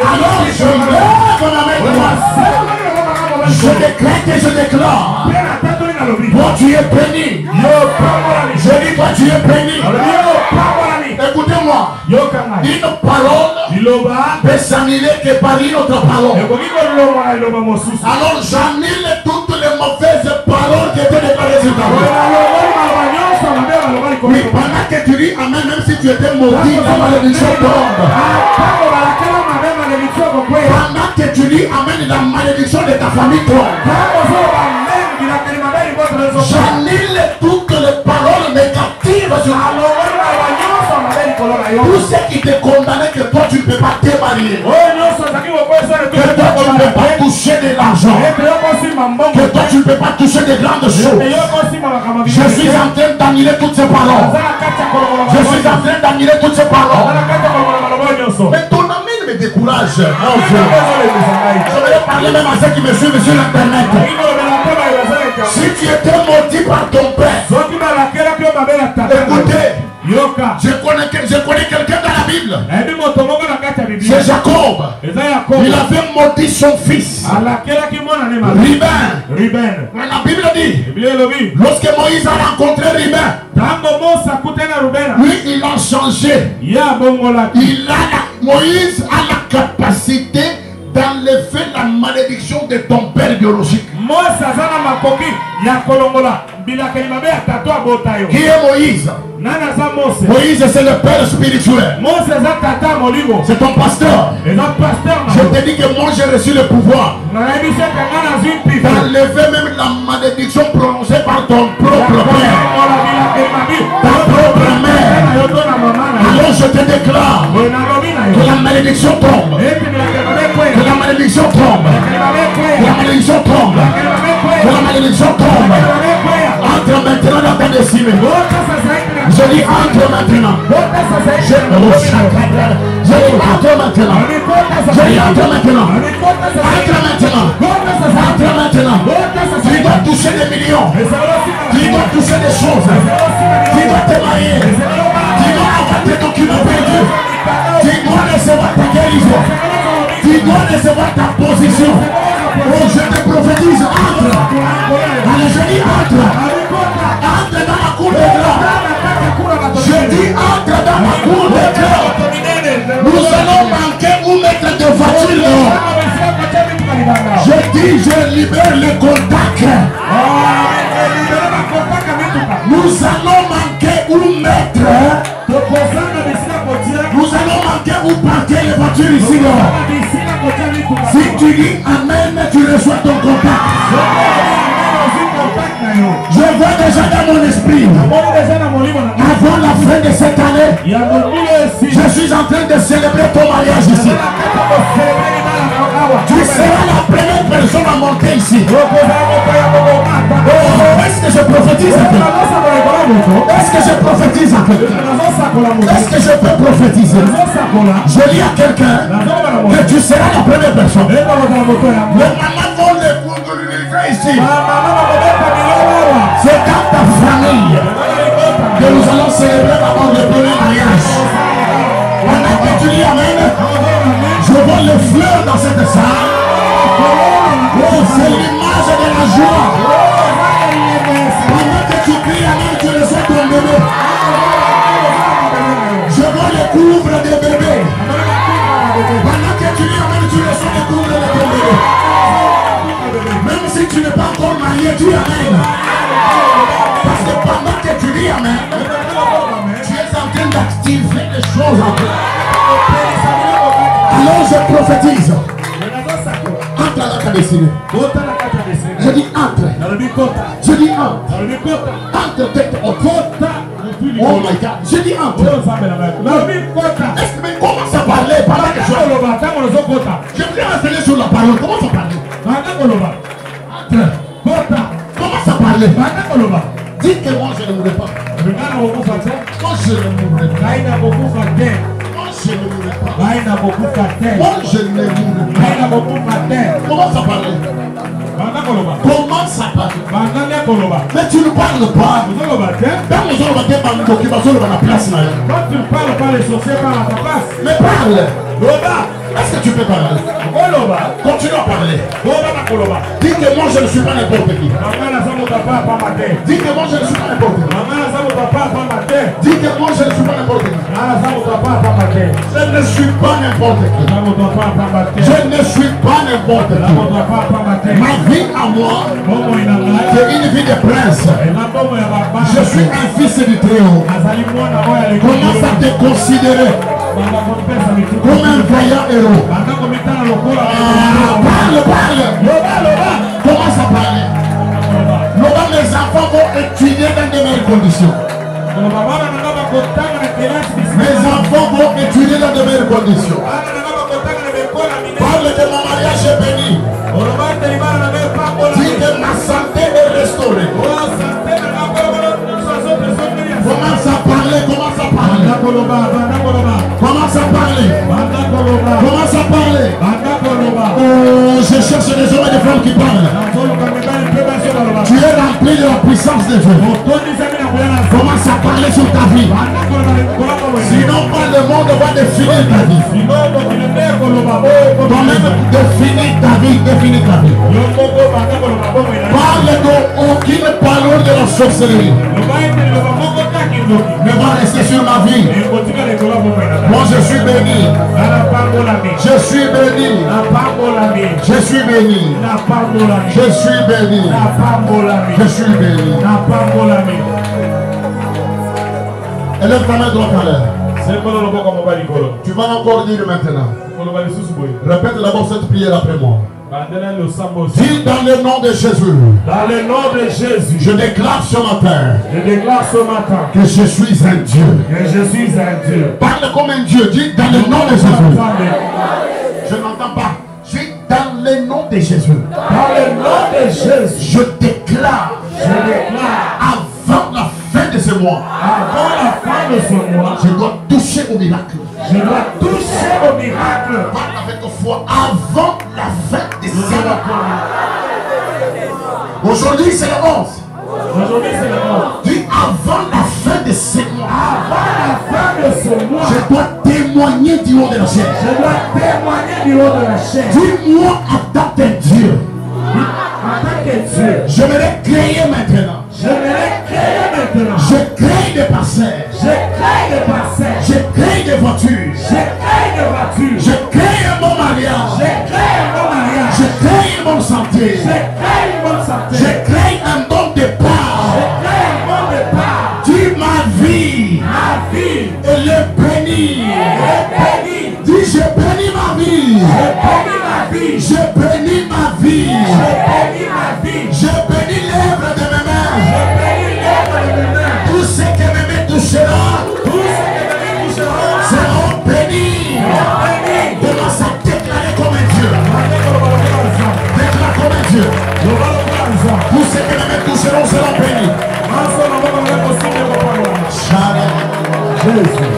Alors, je lève ma main droite. Je décrète et je déclare. Toi, tu es béni. Je dis, toi, tu es béni. Écoutez-moi. Une parole peut s'annuler que par une autre parole. Alors, j'annule toutes les mauvaises paroles qui étaient déclarées sur ta voix. Oui, pendant que tu dis Amen, même si tu étais maudit, la malédiction tombe. Pendant que tu dis Amen, la malédiction de ta famille tombe. J'annule toutes les paroles négatives sur la loi. Tout ce qui te condamnait que toi tu ne peux pas te marier. Que toi tu ne peux pas toucher de l'argent. Que toi tu ne peux pas toucher de grandes choses. Je suis en train d'annuler toutes ces paroles. Je suis en train d'annuler toutes ces paroles. Mais ton ami me décourage. Je vais parler même à ceux qui me suivent sur l'internet. Si tu étais maudit par ton père, écoutez, je connais quelqu'un dans la Bible. C'est Jacob. Il avait maudit son fils. Ruben. La Bible dit, lorsque Moïse a rencontré Ruben, lui il a changé. Moïse a la capacité d'enlever la malédiction de ton père biologique. Qui est Moïse? Moïse c'est le père spirituel. C'est ton pasteur. Je te dis que moi j'ai reçu le pouvoir d'enlever même la malédiction prononcée par ton propre père, ta propre mère. Alors je te déclare que la malédiction tombe. Que la malédiction tombe. Que la malédiction tombe. Que la malédiction tombe. Entre maintenant dans ta destinée. Je dis entre maintenant. Je dis entre maintenant. Je dis entre maintenant. Entre maintenant. Entre maintenant. Tu dois toucher des millions. Tu dois toucher des choses. Tu dois te marier. Tu dois avoir tes documents perdus. Tu dois recevoir ta guérison. Tu dois recevoir ta position. Oh, je te prophétise, entre. Allez, je dis entre. Entre dans la cour de grâce. Je dis entre dans la cour de grâce. Nous allons manquer ou mettre de voitures. Je dis, je libère le contact. Nous allons manquer ou mettre. Nous allons manquer ou parquer les voitures. voiture ici dehors. Si tu dis Amen, tu reçois ton contact. Je vois déjà dans mon esprit, avant la fin de cette année, je suis en train de célébrer ton mariage ici. Tu seras la première personne à monter ici. Est-ce que je prophétise un peu? Est-ce que je prophétise un peu? Est-ce que je peux prophétiser? Je dis à quelqu'un que tu seras la première personne. Les mamans vont les livrer ici. C'est dans ta famille que nous allons célébrer avant le premier mariage. Pendant que tu dis Amen, je vois les fleurs dans cette salle. Oh, c'est l'image de la joie. Pendant que tu cries Amen, tu reçois ton bébé. Je vois les couvres des bébés. Pendant que tu dis Amen, tu reçois les couvres de ton bébé. Même si tu n'es pas encore marié, dis Amen. Parce que pendant que tu dis Amen, tu es en train d'activer les choses en toi. Alors je prophétise. Entre à la destinée. Je dis entre. Je dis entre. Entre tête haute. Oh my God. Je dis entre. Est-ce que commence à parler pendant que je vais rester sur la parole. Commence à parler. Entre. Commence à parler. Dis que moi je ne mourrai pas. Moi je ne mourrai pas. Je ne mourrai pas. Moi je ne mourrai pas. Commence à parler. Commence à parler. Mais tu ne parles pas. Dans les gens qui sont la place. Quand tu ne parles pas, les sorciers parlent à ta place. Mais parle. Est-ce que tu peux parler? Continue à parler. Dis que moi je ne suis pas n'importe qui. Dis que moi je ne suis pas n'importe qui. Dis que moi je ne suis pas n'importe qui. Je ne suis pas n'importe qui. Je ne suis pas n'importe qui. Ma vie à moi, c'est une vie de prince. Je suis un fils du Très-Haut. Commence à te considérer comme un vaillant héros. Parle. Commence à parler. Mes enfants vont étudier dans de meilleures conditions. Mes enfants vont étudier dans de meilleures conditions. Parle que mon mariage est béni. Dis que ma santé est restaurée. Commence à parler. Commence à parler. Oh, je cherche des hommes et des femmes qui parlent. Tu es rempli de la puissance de Dieu. Commence à parler sur ta vie. Sinon, pas le monde va définir ta vie. Toi-même, définis ta vie. Parle d'aucune parole de la sorcellerie. Ne va rester sur ma vie. Moi je suis béni. Je suis béni. Je suis béni. Je suis béni. Je suis béni. Élève ta main droite en l'air. Tu vas encore dire maintenant. Répète d'abord cette prière après moi. Dis dans le nom de Jésus. Dans le nom de Jésus. Je déclare ce matin. Que je suis un Dieu. Parle comme un Dieu. Dis dans le nom de Jésus. Je n'entends pas. Dis dans le nom de Jésus. Dans le nom de Jésus. Je déclare. Avant la fin de ce mois. Je dois toucher au miracle. Parle avec foi avant la fin de ce mois. Aujourd'hui c'est le 11. Dis avant la fin de ce mois. Je dois témoigner du haut de la chair. Dis-moi en tant que Dieu. Je vais créer maintenant. Je crée des parcelles. Je crée des voitures. Je crée un bon mariage. Je crée une bonne santé. Je crée un bon départ. Dis ma vie. Elle est bénie. Dis je bénis ma bénis ma vie. Je bénis l'œuvre de mes mains. Tout ce que mes mains toucheront seront bénis. Commence à déclarer comme un Dieu. Déclare comme un Dieu. Tout ce que mes mains toucheront seront bénis. Jésus.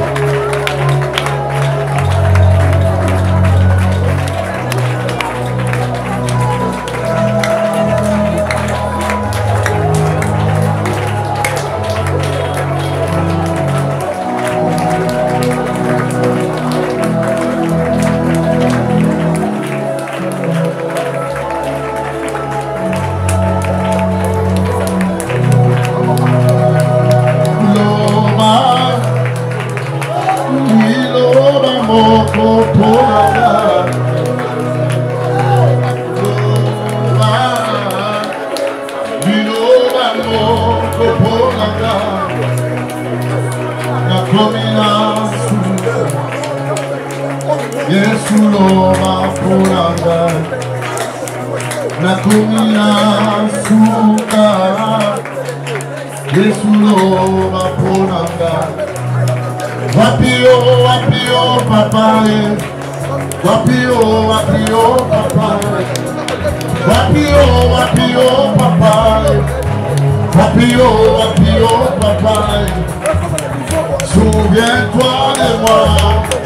Souviens-toi de moi,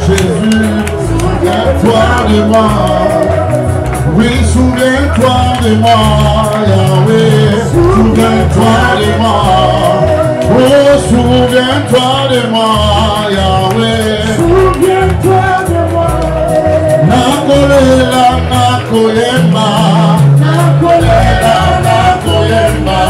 Jésus, souviens-toi de moi. Oui, souviens-toi de moi, Yahweh, souviens-toi de moi. Oh, souviens-toi de moi, Yahweh, souviens-toi de moi. Nakolela, nakoyemba, nakolela, nakoyemba.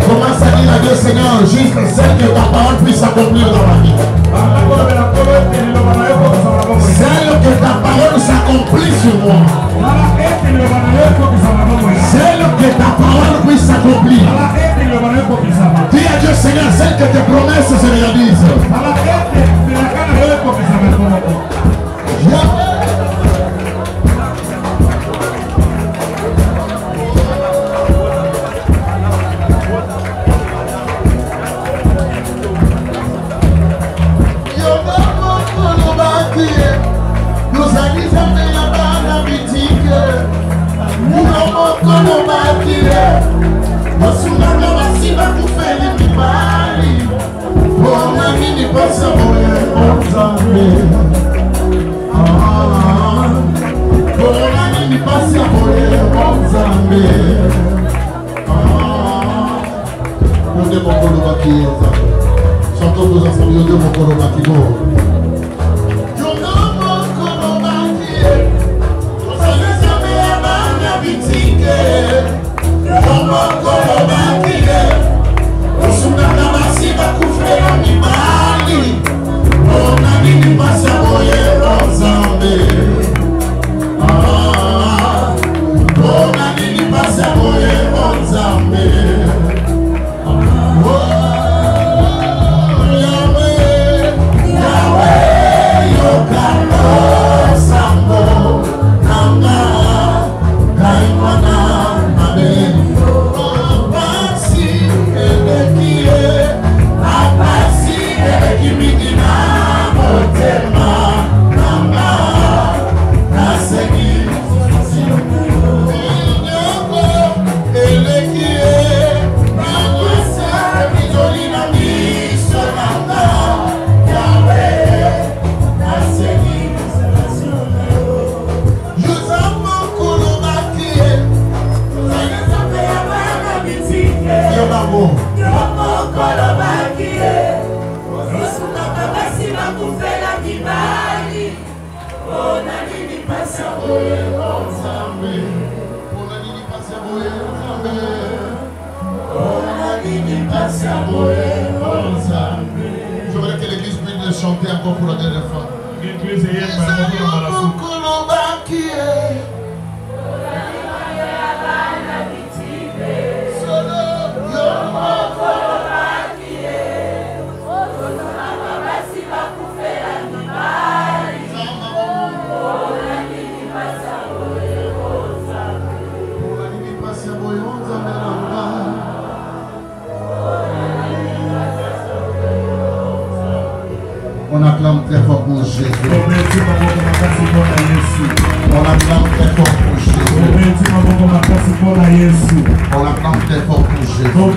Commence à dire à Dieu, Seigneur, juste celle que ta parole puisse s'accomplir dans ma vie. Celle que ta parole s'accomplit sur moi. Celle que ta parole puisse s'accomplir. Dis à Dieu, Seigneur, celle que tes promesses se réalisent. Chantons tous ensemble, de mon Kolobaki. Oh, Je voudrais que l'église puisse le chanter encore pour la dernière fois. On acclame très fort pour Jésus. On acclame très fort pour Jésus. On acclame très fort pour Jésus.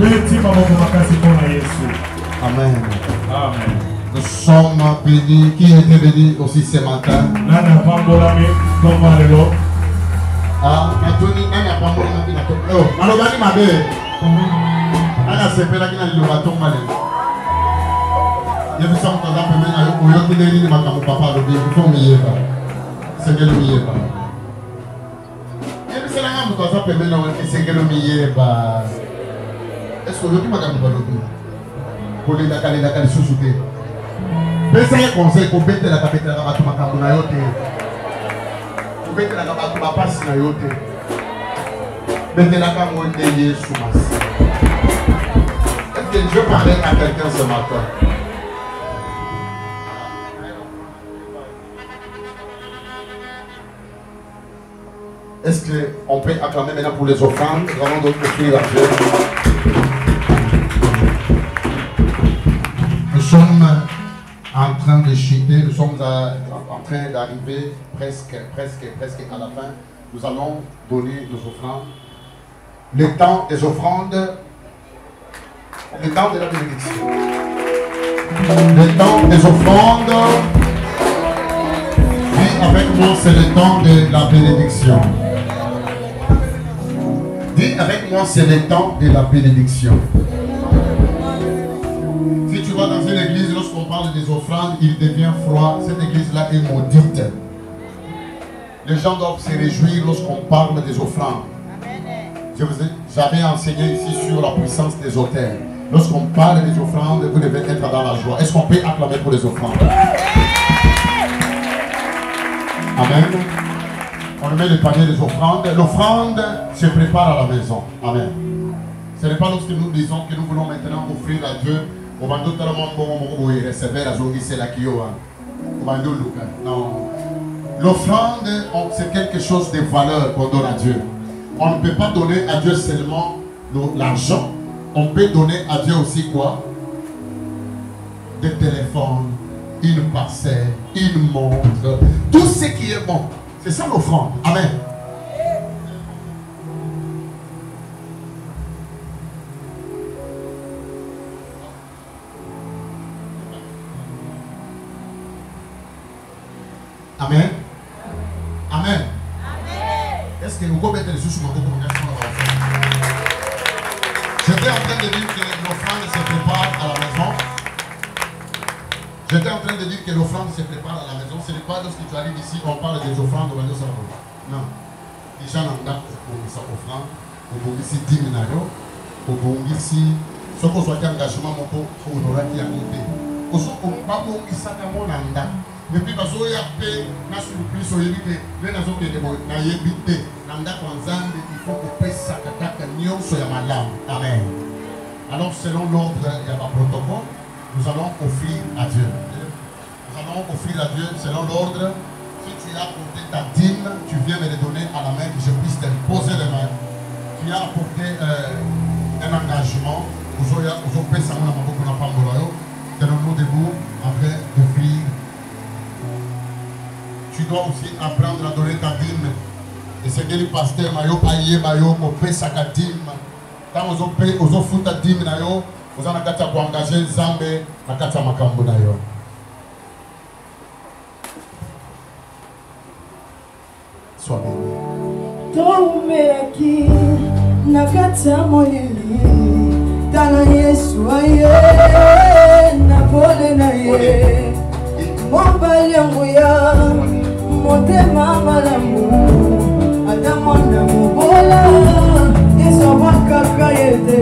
Amen. Amen. Nous sommes bénis. Qui était béni aussi ce matin? Ah, Anthony, Nana Pambola, oh, Malobani Mabe. Nana Sepela qui n'a pas de tomber. Il y a des gens qui ont papa le bien, il faut m'y aller. C'est que le m'y est pas. Il y a des gens qui ont c'est que le m'y est pas. Est-ce que vous avez dit pour les Dakar sous-souté? Mais c'est un conseil pour mettre la capitale à la Macamonayote. Pour mettre la capitale à la Passinayote. Mettez la Cameroun de Yesoumas. Est-ce que je parlais à quelqu'un ce matin? Est-ce qu'on peut acclamer maintenant pour les offrandes? Nous allons donc offrir la Dieu. Nous sommes en train de chuter, nous sommes en train d'arriver presque à la fin. Nous allons donner nos offrandes. Le temps des offrandes, le temps de la bénédiction. Le temps des offrandes, oui, avec moi, c'est le temps de la bénédiction. Dis avec moi, c'est le temps de la bénédiction. Si tu vas dans une église, lorsqu'on parle des offrandes, il devient froid. Cette église-là est maudite. Les gens doivent se réjouir lorsqu'on parle des offrandes. J'avais enseigné ici sur la puissance des autels. Lorsqu'on parle des offrandes, vous devez être dans la joie. Est-ce qu'on peut acclamer pour les offrandes? Amen. On met le panier des offrandes. L'offrande se prépare à la maison. Amen. Ce n'est pas lorsque nous disons que nous voulons maintenant offrir à Dieu. Non. L'offrande, c'est quelque chose de valeur qu'on donne à Dieu. On ne peut pas donner à Dieu seulement l'argent. On peut donner à Dieu aussi quoi? Des téléphones, une parcelle, une montre, tout ce qui est bon. C'est ça l'offrande. Amen. Amen. Amen. Est-ce que nous pouvons mettre les sous sur ma congregation? J'étais en train de dire que l'offrande se prépare à la maison. J'étais en train de dire que l'offrande se prépare à la maison. Ce n'est pas lorsque tu arrives ici qu'on parle des offrandes au salon. Non. Les gens n'ont pas sa offrande. Au bon ici 10 000 euros. Au bon ici, ce qu'on soit engagement, mon pot, on aura dit à côté. Au son, on va bon ici à mon anda. Et puis, parce qu'il y a paix, na surprise, il y a des gens qui ont été nanda kwanzambe, il faut que paix s'attaque nyon soit malade. Amen. Alors, selon l'ordre, il y a un protocole. Nous allons offrir à Dieu. Nous allons offrir à Dieu selon l'ordre. Si tu as apporté ta dîme, tu viens me les donner à la main, que je puisse te poser les mains. Tu as apporté un engagement. Tenons-nous debout afin d'offrir. Tu dois aussi apprendre à donner ta dîme. Et c'est que le pasteur Mayo Paye Mayo Mopé Sakadim. Quand vous offrez ta dîme, vous avez engagé Zambé, Nakata Makambo Nayo. Sois béni. Toumeki Nakata Molili Tana Yesu Aye Napole Naye Mobali Mbuya Motema Malamu Adamona Mubola Yesu Wakakayete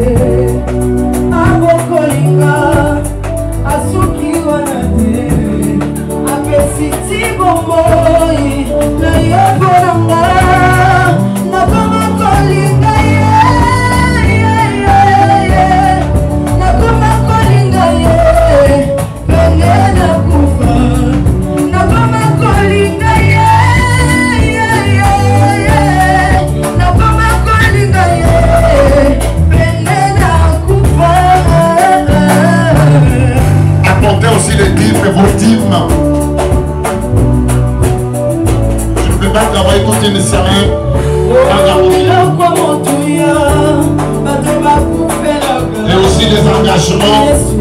engagement.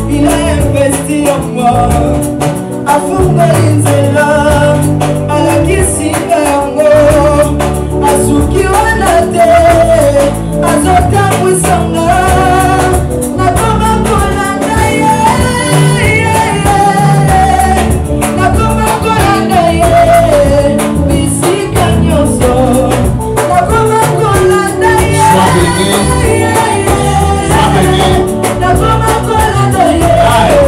Il a investi en moi. Afunga inzela alakisika yango asuki wana te azotambwisanga nakoma kolanda ye nakoma kolanda ye bisika nyonso nakoma kolanda ye nakoma kolanda ye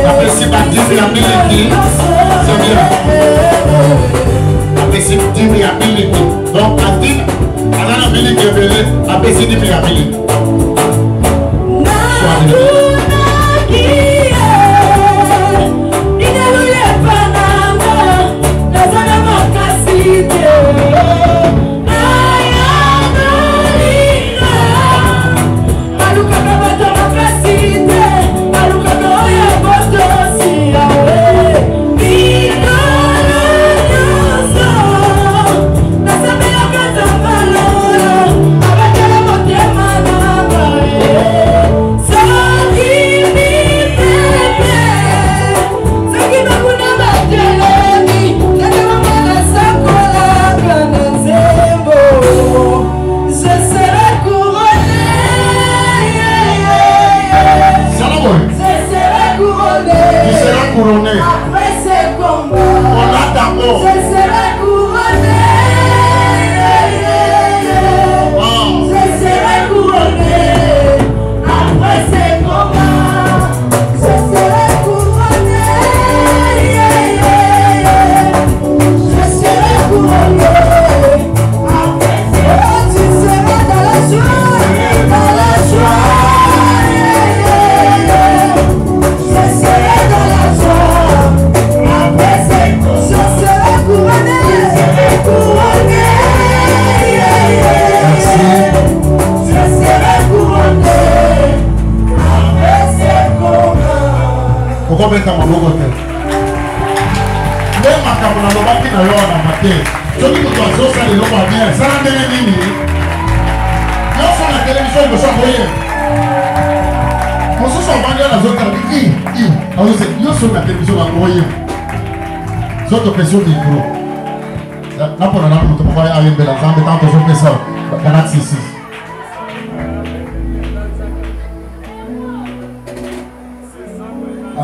Apprécie baptême la milité. C'est bien. Apprécie baptême la milité. Donc, à dire, à la milité, apprécie baptême la milité. Après ces combats, on a d'abord. Je serai couronné. Je serai couronné. Après ces combats, je serai couronné. Je serai couronné. Après ces combats, tu seras dans la joie, dans la joie. Je serai dans la joie. Après ces combats, je serai couronné. Je serai couronné. Je serai couronné. Après ces combats. Pourquoi mettre mon logo? Même ma caméra, on va dire à l'heure à matin. Je dis que tu as ça, les logo bien. Ça n'a rien dit. Non, sur la télévision, il me semble rien. Moi, ce sont vendus à la zone de alors, c'est nous sur la télévision, on va envoyer. C'est autre question de micro. Là, pour la langue, on va aller vers la jambe, tant que je fais ça. Galaxy 6. Ah?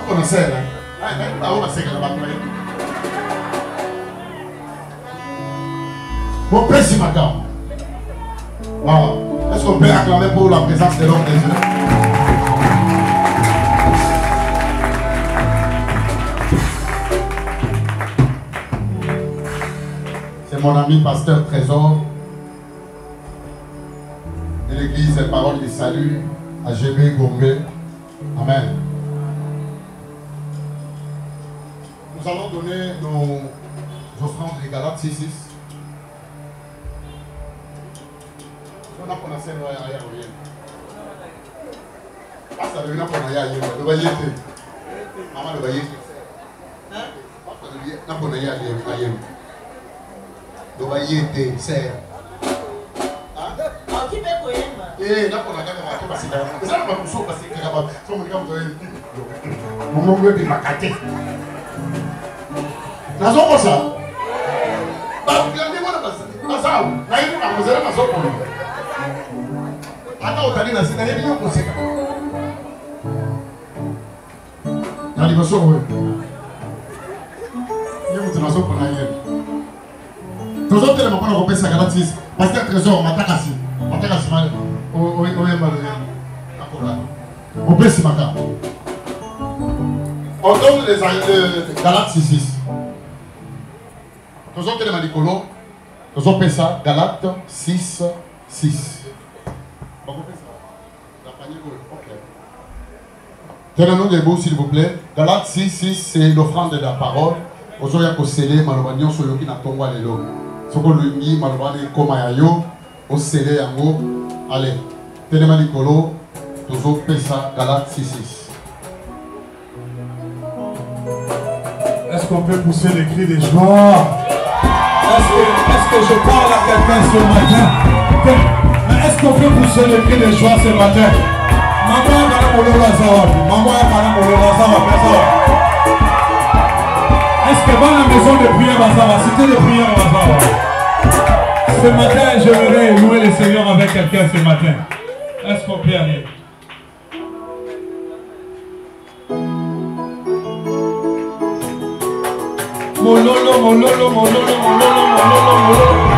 On a serre. Ah, on a serre là-bas. Bon, précis, ma carte. Wow. Est-ce qu'on peut acclamer pour la présence de l'homme des yeux? C'est mon ami pasteur Trésor de l'église Parole du Salut à GB Gombe. Amen. Nous allons donner nos offrandes des Galates 6. On a commencé à aller à ah, ça devient pour aller à le voyez-vous. Maman, le voyez-vous. On a aller à le voyez-vous, c'est. Eh, là, on a gagné ma tour. C'est ça, on va nous sauver parce que c'est capable. Si on me dit qu'on doit mon nom est ma caté. Nous avons ça. Regardez-moi là-bas. Nous avons. Là, il faut poser la maison pour nous. Attends, on t'a dit, là, c'est un million pour ça. Dans les maisons, oui. Il y a une maison pour nous. Tous autres, les mamans, on peut ça garantir. Parce que trésor, on m'attaque assis. On m'attaque assis. On peut s'y marquer. On donne les Galates 6. Tous autres, les manicolos. Tous autres, ça. Galates 6. Tenez-nous debout, s'il vous plaît. Galates 6, c'est l'offrande de la parole. Aujourd'hui, il y a scellé malobagnon sur le qui n'a pas tombe les lots. Ce que lui, malobagnon, comme ayo, au scellé yango. Allez, tenez-moi Nicolo. Toujours Pessa, Galate 6-6. Est-ce qu'on peut pousser les cris de joie? Est-ce que je parle à quelqu'un ce matin? Est-ce qu'on peut pousser les cris de joie ce matin? Est-ce que dans la maison de prière, cité de prière, ce matin, je voudrais louer le Seigneur avec quelqu'un ce matin. Est-ce qu'on peut aller? Mololo, mololo, mololo, mololo, mololo, mololo.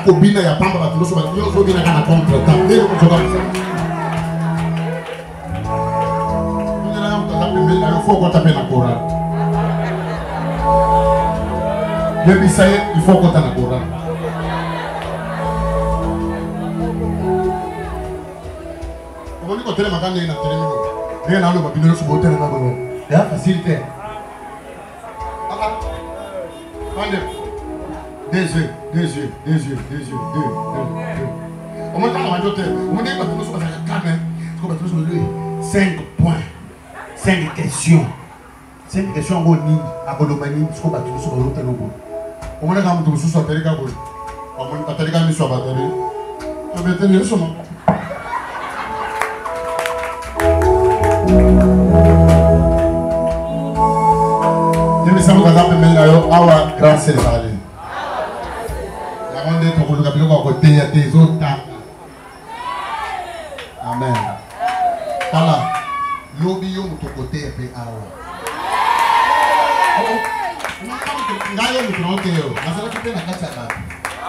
Kobina ya pamba batu so batu so bina kana contre temps ndeko ko comme ça on a un temps mais il faut qu'on tape na Coran le bisaye il faut qu'on tape na Coran on dit que tele makanda ina tele mino rien na lo babino so botere na babo ya facilité Des yeux. On m'a dit, on dit, 5 points, 5 questions. 5 questions, on dit, à Bolomani, ce qu'on va tout sur l'autre logo. On m'a dit, on va tout sur la télé, on m'a dit, on va sur la télé. On va tenir sur moi. Je me sens que je vais avoir grand célébration. Amen. Voilà. Lobi yo muto côté pe awa. Ngayo muto oke yo. Nasala kipe na kacha ba.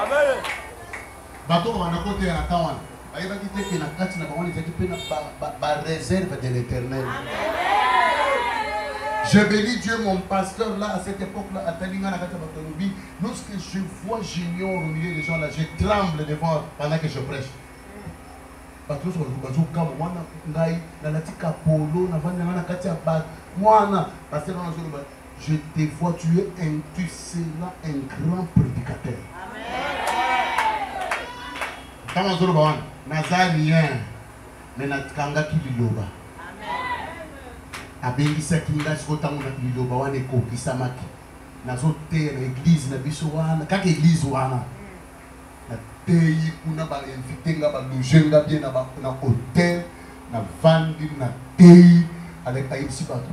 Amen. Bato ko na côté na tawan. réserve de l'éternel. Je bénis Dieu, mon pasteur là, à cette époque-là, à Talingana, lorsque je vois j'ignore au milieu des gens là, je tremble devant pendant que je prêche. Parce que je te vois, tu es un grand prédicateur. Amen. Nazarien, mais Natkanga qui liloba. Abengisa kinga sikotango na liloba wane ko kisamaki. Nazote l'église na biso wana, kaka église wana. Na teyi kuna ba invité nga ba loger nga bien na ba na hôtel, na vandi na teyi avec ayisi bato.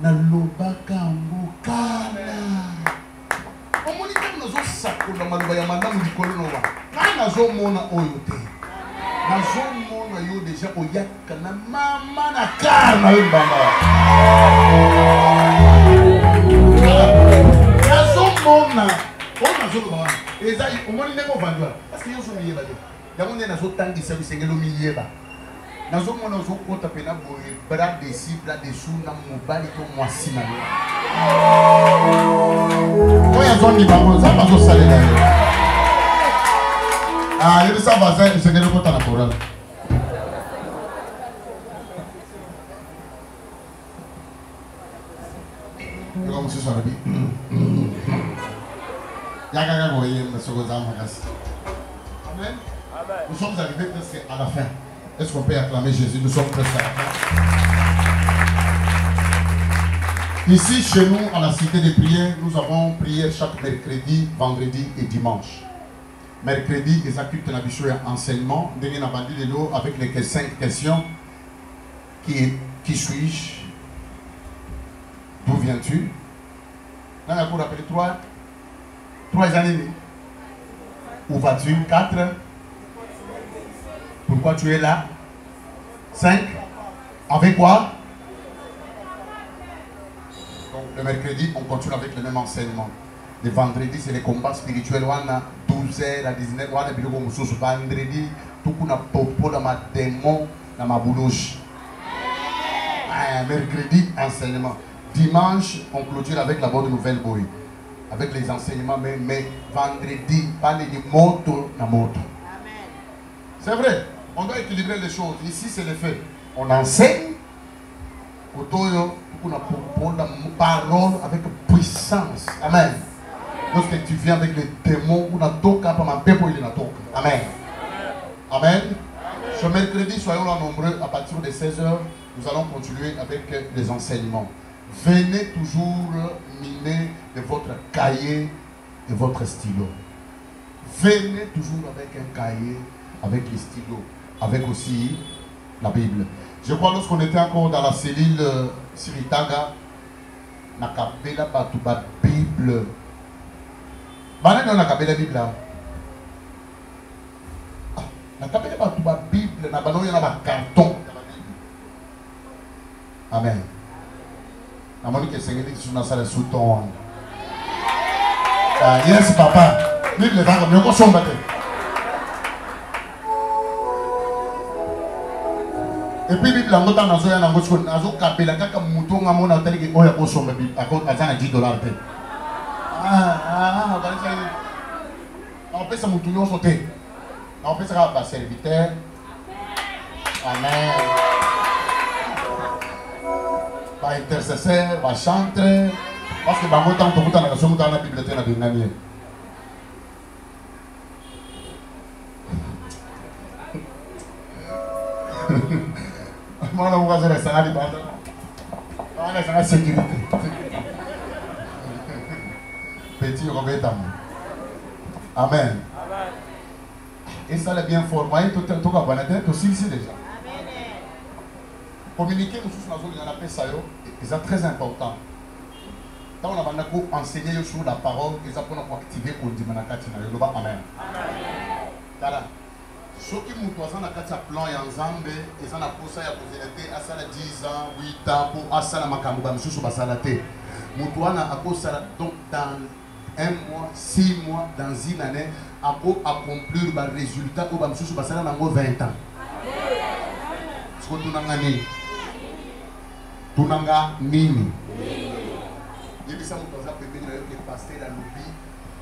Na lobaka ngokala. Omoni ke nazo sakola maloba ya mandamu likolo no wa. Na nazo mona oyo te. Nazo mona yo déjà oyaka na mama na kana yo bamba. Nazo mona ona zo ba. Eza omoni ndeko vandwa. Parce que yo so miyeba te. Yango nde nazo tangisa bisengelo miyeba. Nazo mona zo kota pena boye bras dessus bras dessous na mobali ko mwasi na yo. Oya zoni bango za bazo salela. Ah, il ça va ça, c'est que le côté naturel. Comme ça ça dit. Yaga voyez monsieur Gozam Magas. Amen. Nous sommes arrivés presque à la fin. Est-ce qu'on peut acclamer Jésus? Nous sommes presque à la fin. Ici chez nous à la cité des prières, nous avons prié chaque mercredi, vendredi et dimanche. Mercredi, ils occupent la bichou et enseignement. Dernier n'a pas dit de l'eau avec les 5 questions. Qui suis-je? D'où viens-tu? Là, on a rappelé 3 années. Où vas-tu? 4. Pourquoi tu es là? 5. Avec quoi? Donc, le mercredi, on continue avec le même enseignement. Le vendredi, c'est les combats spirituels. On a 12h à 19h. On a vendredi, tout le monde a popo dans ma démon, dans ma boulouche. Mercredi, enseignement. Dimanche, on clôture avec la bonne nouvelle boy. Avec les enseignements, mais vendredi, parler de moto na moto. C'est vrai, on doit équilibrer les choses. Ici, c'est le fait. On enseigne. On a parole avec puissance. Amen. Lorsque tu viens avec les démons, on a toka par ma peuple, il a toka. Amen. Amen. Ce mercredi, soyons là nombreux à partir de 16h. Nous allons continuer avec les enseignements. Venez toujours miner de votre cahier et votre stylo. Venez toujours avec un cahier, avec les stylos, avec aussi la Bible. Je crois lorsqu'on était encore dans la cellule Siritaga, on a capé la Bible. On a capé la Bible. On a capé la Bible, on a un carton. Amen. On a dit que c'est une salle sous ton. Yes, papa. Bible est comme nous sommes battus. Et puis Bible en autant dans un angle sur un capé la caca mouton à mon hôtel qui est au sommet Bible à cause à $10. On peut se mouton sauter. On peut se faire serviteur. Amen. Par intercesseur, par chanteur. Parce que dans mon temps, tout le temps, dans la bibliothèque, on a bien. Moi, on va faire ça. On va faire la sécurité. Petit Robert. Amen. Et ça, est bien formé. Tout le monde aussi ici déjà. Communiquer nous sur la zone, il y en a fait ça. C'est très important. Quand on a enseigné sur la parole, ils ont activé pour dire Amen. Amen. Ceux qui m'ont posé un plan et ensemble, ils ont posé à poser à ça 10 ans, 8 ans, pour à ça la macambo, monsieur sur Basalate. Moutouana a posé donc dans 1 mois, 6 mois, dans une année, pour accomplir le résultat pour que ça soit 20 ans. Ce que tu as dit, tu as nini. Il y a des pasteur dans l'oubli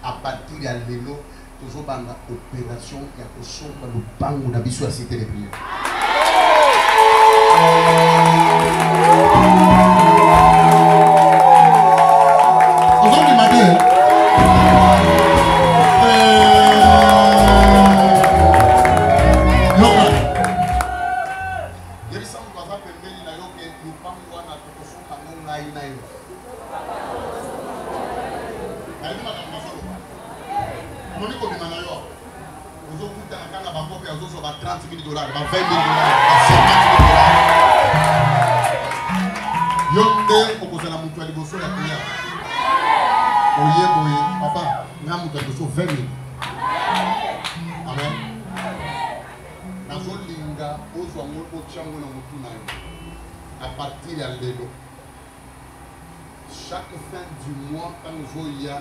à partir de l'élo, toujours dans l'opération, il y a des choses dans le banc où on a besoin de citer les prières. Aujourd'hui, ma vie. À partir de l'élo, chaque fin du mois, quand nous voyons, il y a un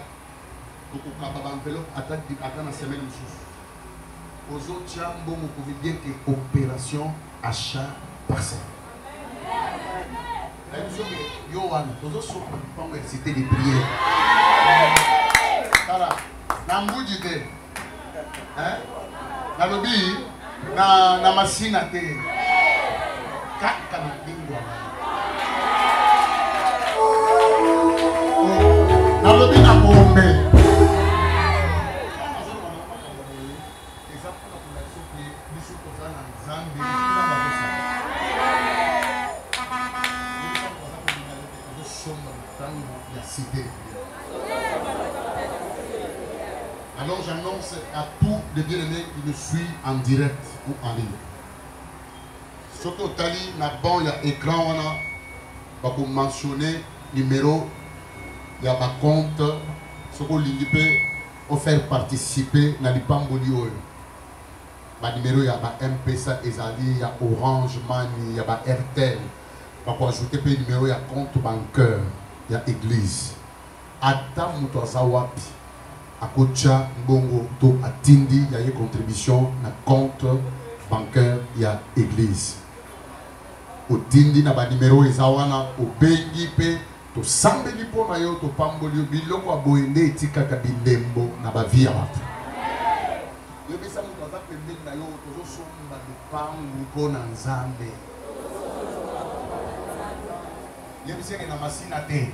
enveloppe à la semaine. Aux autres, vous pouvez dire que opération achat parcelle. C'était des prières. Voilà. Dans le bout du thé, dans le lobby, dans la machine à thé. Dans le bin à Bombe. Alors j'annonce à tous les bien-aimés qui me suivent en direct ou en ligne. Surtout au tali, na bon, il y a écran, on a mentionner numéro, il y a un compte, ce qu'on peut faire participer dans les pambolios. Le numéro, il y a un M-Pesa, il y a Orange Money, il y a un RTL. On peut ajouter le numéro, il y a compte bancaire, il y a église. Ata Mutozawapi, à Kocha, Mbongo, to Atindi, il y a une contribution, na compte bancaire, il y a église. Au tindi na ba numéro ezawana au bengi pe to sambeli po na yo to pamboli biloko aboyende etika ka bindembo na ba via watu. Yo bisa mu kwaza pembeni na yo to zo somba de pangu ko na nzambe. Yo bisa ke na masina te.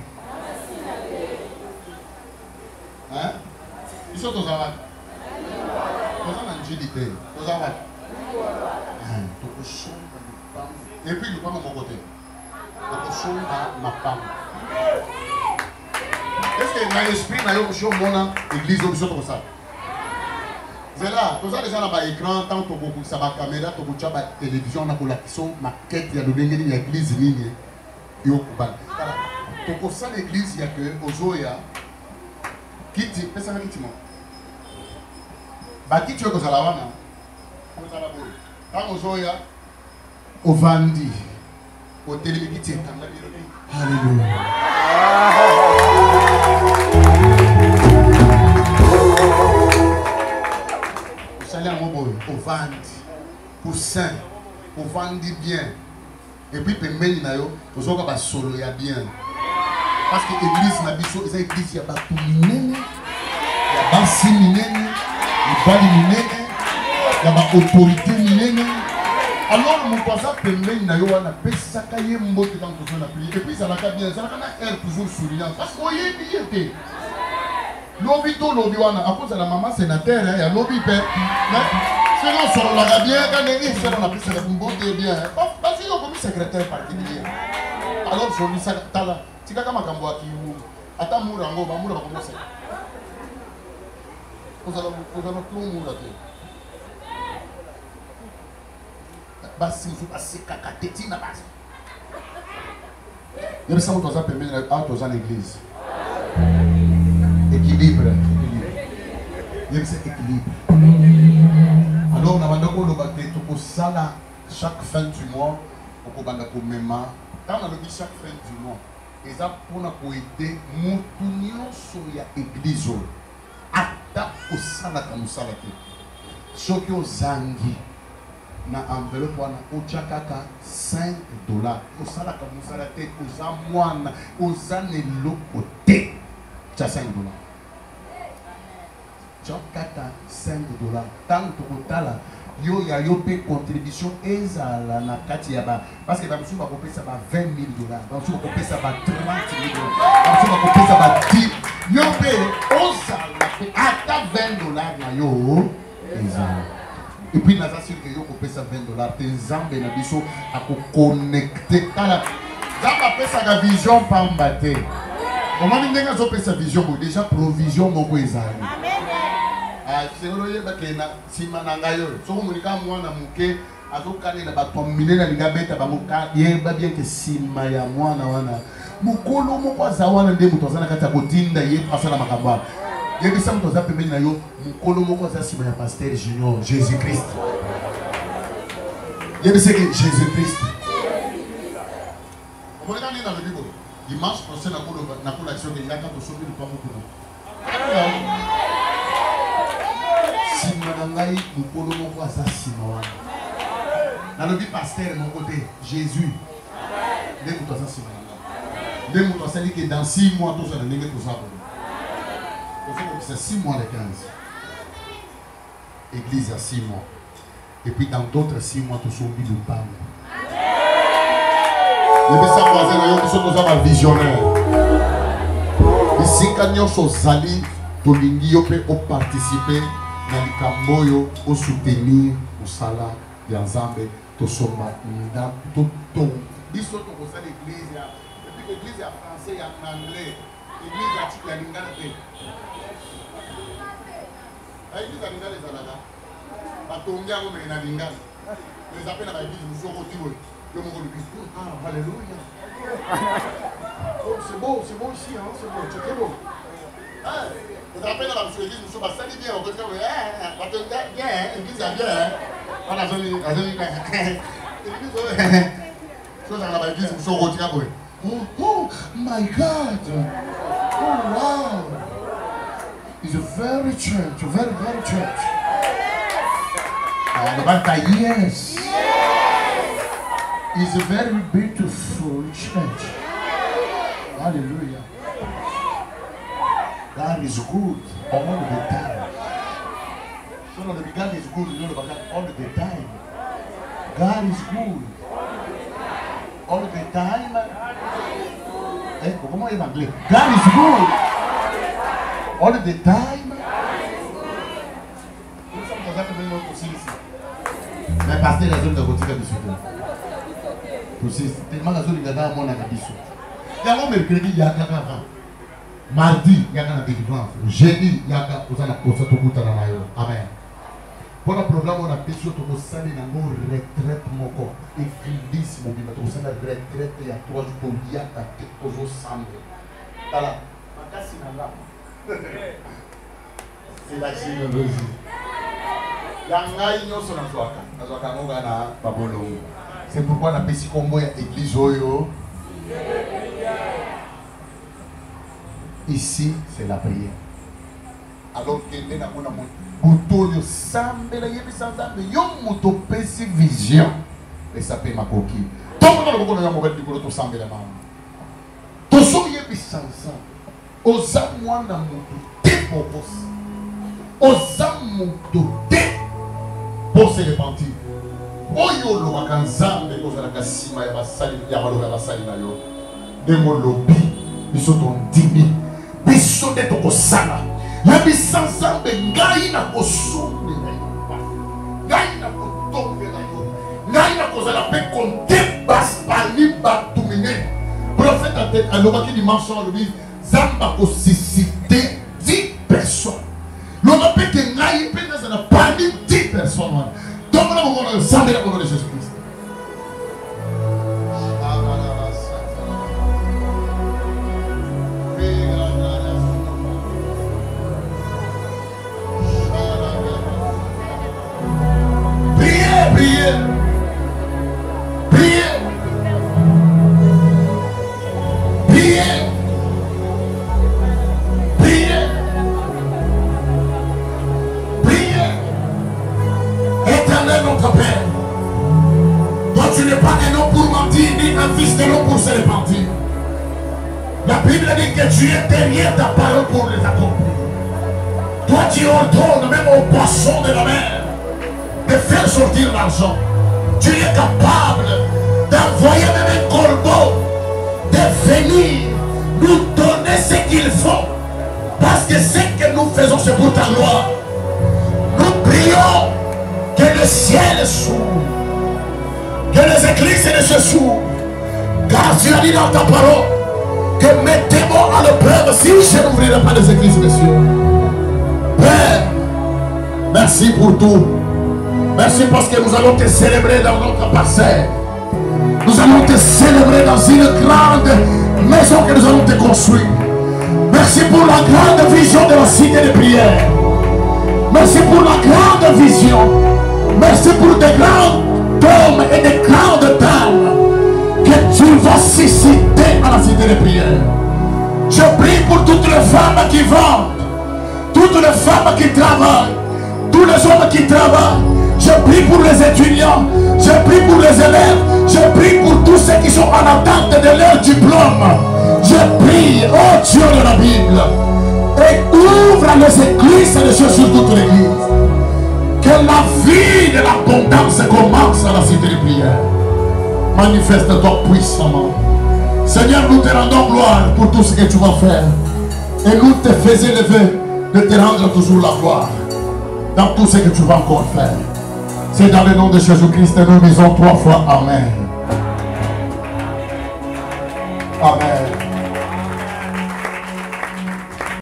Hein? Iso to zawa. To za na njidi te. To zawa. To ko somba. Et puis, nous parlons de mon côté. La personne à ma femme. Est-ce que dans l'esprit, dans l'église, on est comme ça? C'est là, tout ça, les gens là, l'écran, tant que beaucoup, ça va caméra, tout le la télévision, on a pour la question, maquette, il y a l'église, il y a tout ça, l'église, il y a que Ozoya, qui dit, qu'est-ce que tu as dit? Tu veux que ça la wana? Quand Ozoya, au Vandi, au télévision, alléluia. Vous allez à mon boy, au Vandi, pour saint, au Vandi bien. Et puis, pour mener, vous avez un solo, il y a bien. Parce que l'église, il y a l'église, il y a tout minene, il y a basi minene, il y a minene, il y a autorité minene. Alors, mon voisin peut mener na yo na pesa kaye mbote dans tout ça prier. Et puis ça va bien, ça va être toujours souriant. Parce que voyez bien. Lobi to lobi wana, à cause de la maman sénateur, il y a lobi père. C'est non sur la bien quand il est sur la pesa la mbote bien. Parce que comme secrétaire particulier. Alors je dis ça tala. Tika kama kambo akiwu. Ata murango ba mura ba commencer. Vous allez tout mura te. Basi basi kakateti na basi. Il y a ça où tu as permis à l'église. Équilibre. Il y a cet équilibre. Alors on a demandé qu'on a dit que chaque fin du mois, on a demandé qu'on chaque fin du mois. eza mpona koede motu nyonso ya eglize oyo ata osalaka mosala te soki ozangi na enveloppe wana otya kaka $5 osalaka mosala te oza mwana oza na eloko te tya $5 tya kaka $5 ntango tokotala yo ya yo pe contribution ezala na kati ya ba parce que bamosusu bakopesa ba $20,000 bamosusu bakopesa ba $30,000 bamosusu bakopesa ba 10 yo pe ozala pe ata $20 na yo ezala et puis naza sûr que yo kopesa $20 te nzambe na biso akoconnecte tala nzambe apesaka vision pamba te omoni ndenge azopesa vision bo déjà provision moko ezali sengolo yebake na nsima na ngai oyo soki omonika mwana moke azokanela bato minene alinga beta bango yeba bien ke nsima ya mwana wana mokolo moko aza wana nde moto aza na kati ya kotinda ye asala makambo wana yebisa moto aza pembeni na yo mokolo moko aza nsima ya Pasteur Junior Jésus Christ yebiseke Jésus Christ omonika nini na lobi boye dimanche prochain nakola soki ngaka tosomi lupango kuna sima na ngai mokolo moko aza nsima wana nalobi Pasteur moko te Jésus nde moto aza nsima na ngai nde moto asali ke dans 6 mois tozala ndenge toza boye tozokokisa 6 mois les 15 église à 6 mois et puis dans d'autres 6 mois tosombi lupango yebisa voisin na yo biso toza bavisionnaire esika nyonso ozali tolingi yo mpe oparticipe na likambo oyo osoutenir mosala ya nzambe tosomba biso tokosala église ya français ya anglais église ya lingala te église ya lingala ezalaka batongi yango mene na lingala eza mpe na baéglise mosusu okoti boye yo moko lobisi alléluia c'est beau ici hein c'est beau c'est très beau on rappelle dans la église nous sommes basali bien on peut dire bien église a bien on a joli église chose dans la église nous sommes retirés boy oh my god oh wow it's a very church very church yes it's a very beautiful church hallelujah. God is good all the time. So the God is good, you know about that all the time. God is good all the time. Comment in anglais? God is good all the time. Mais pasteur la zone de côté de suite. Tellement la zone de gars mon akabiso. Il y a un mercredi il y a quelqu'un. Mardi, il y a une délivrance. Jeudi, il y a un amen. Pour le programme, on a besoin de retraite. Église, on a retraite. Il y a 3 jours pour y attaquer aux ensemble. Voilà. C'est la généalogie. C'est pourquoi on a besoin de l'église. Ici, c'est la prière. Alors que nous avons un sambela yebisa nzambe yo moto pesi vision esape makoki tongo na boko na mobile dikolo to sambela mama to so yebisa nzambe oza mwana moto te pokos oza moto te pour se repentir oyo lo bakanzambe kozala kasima ya basali ya baloba basali na yo ndemo lobi biso ton dimi biso de tokosala na bisanzambe ngai na kosomela yo ngai na kotombela yo ngai na kozala mpe kontebasali bato minene prophète alobaki dimanche alobi nzambe akosisite 10 personnes loba mpe ke ngai mpe nazala parmi 10 personnes wana tomona mokona osambela kombo de jésus christ. Priez. tu n'es pas un homme pour mentir, ni un fils de l'homme pour se repentir. La Bible dit que tu es derrière ta parole pour les accomplir. Toi, tu ordonnes même aux poissons de la mer de faire sortir l'argent. Tu es capable d'envoyer même un corbeau de venir nous donner ce qu'il faut. Parce que ce que nous faisons, c'est pour ta gloire. Nous prions que le ciel s'ouvre, que les églises ne se s'ouvrent. Car tu as dit dans ta parole que mettez-moi à l'épreuve si je n'ouvrirai pas les églises, messieurs. Père, merci pour tout. Merci parce que nous allons te célébrer dans notre parcelle. Nous allons te célébrer dans une grande maison que nous allons te construire. Merci pour la grande vision de la cité de prière. Merci pour la grande vision. Merci pour des grands hommes et des grandes dames que tu vas susciter à la cité de prière. Je prie pour toutes les femmes qui vendent, toutes les femmes qui travaillent, tous les hommes qui travaillent. Je prie pour les étudiants, je prie pour les élèves, je prie pour tous ceux qui sont en attente de leur diplôme. Je prie, oh Dieu de la Bible, et ouvre les églises et les choses sur toute l'église. Que la vie de l'abondance commence à la cité de prière. Manifeste-toi puissamment. Seigneur, nous te rendons gloire pour tout ce que tu vas faire. Et nous te faisons lever de te rendre toujours la gloire dans tout ce que tu vas encore faire. C'est dans le nom de Jésus-Christ que nous disons 3 fois Amen. Amen.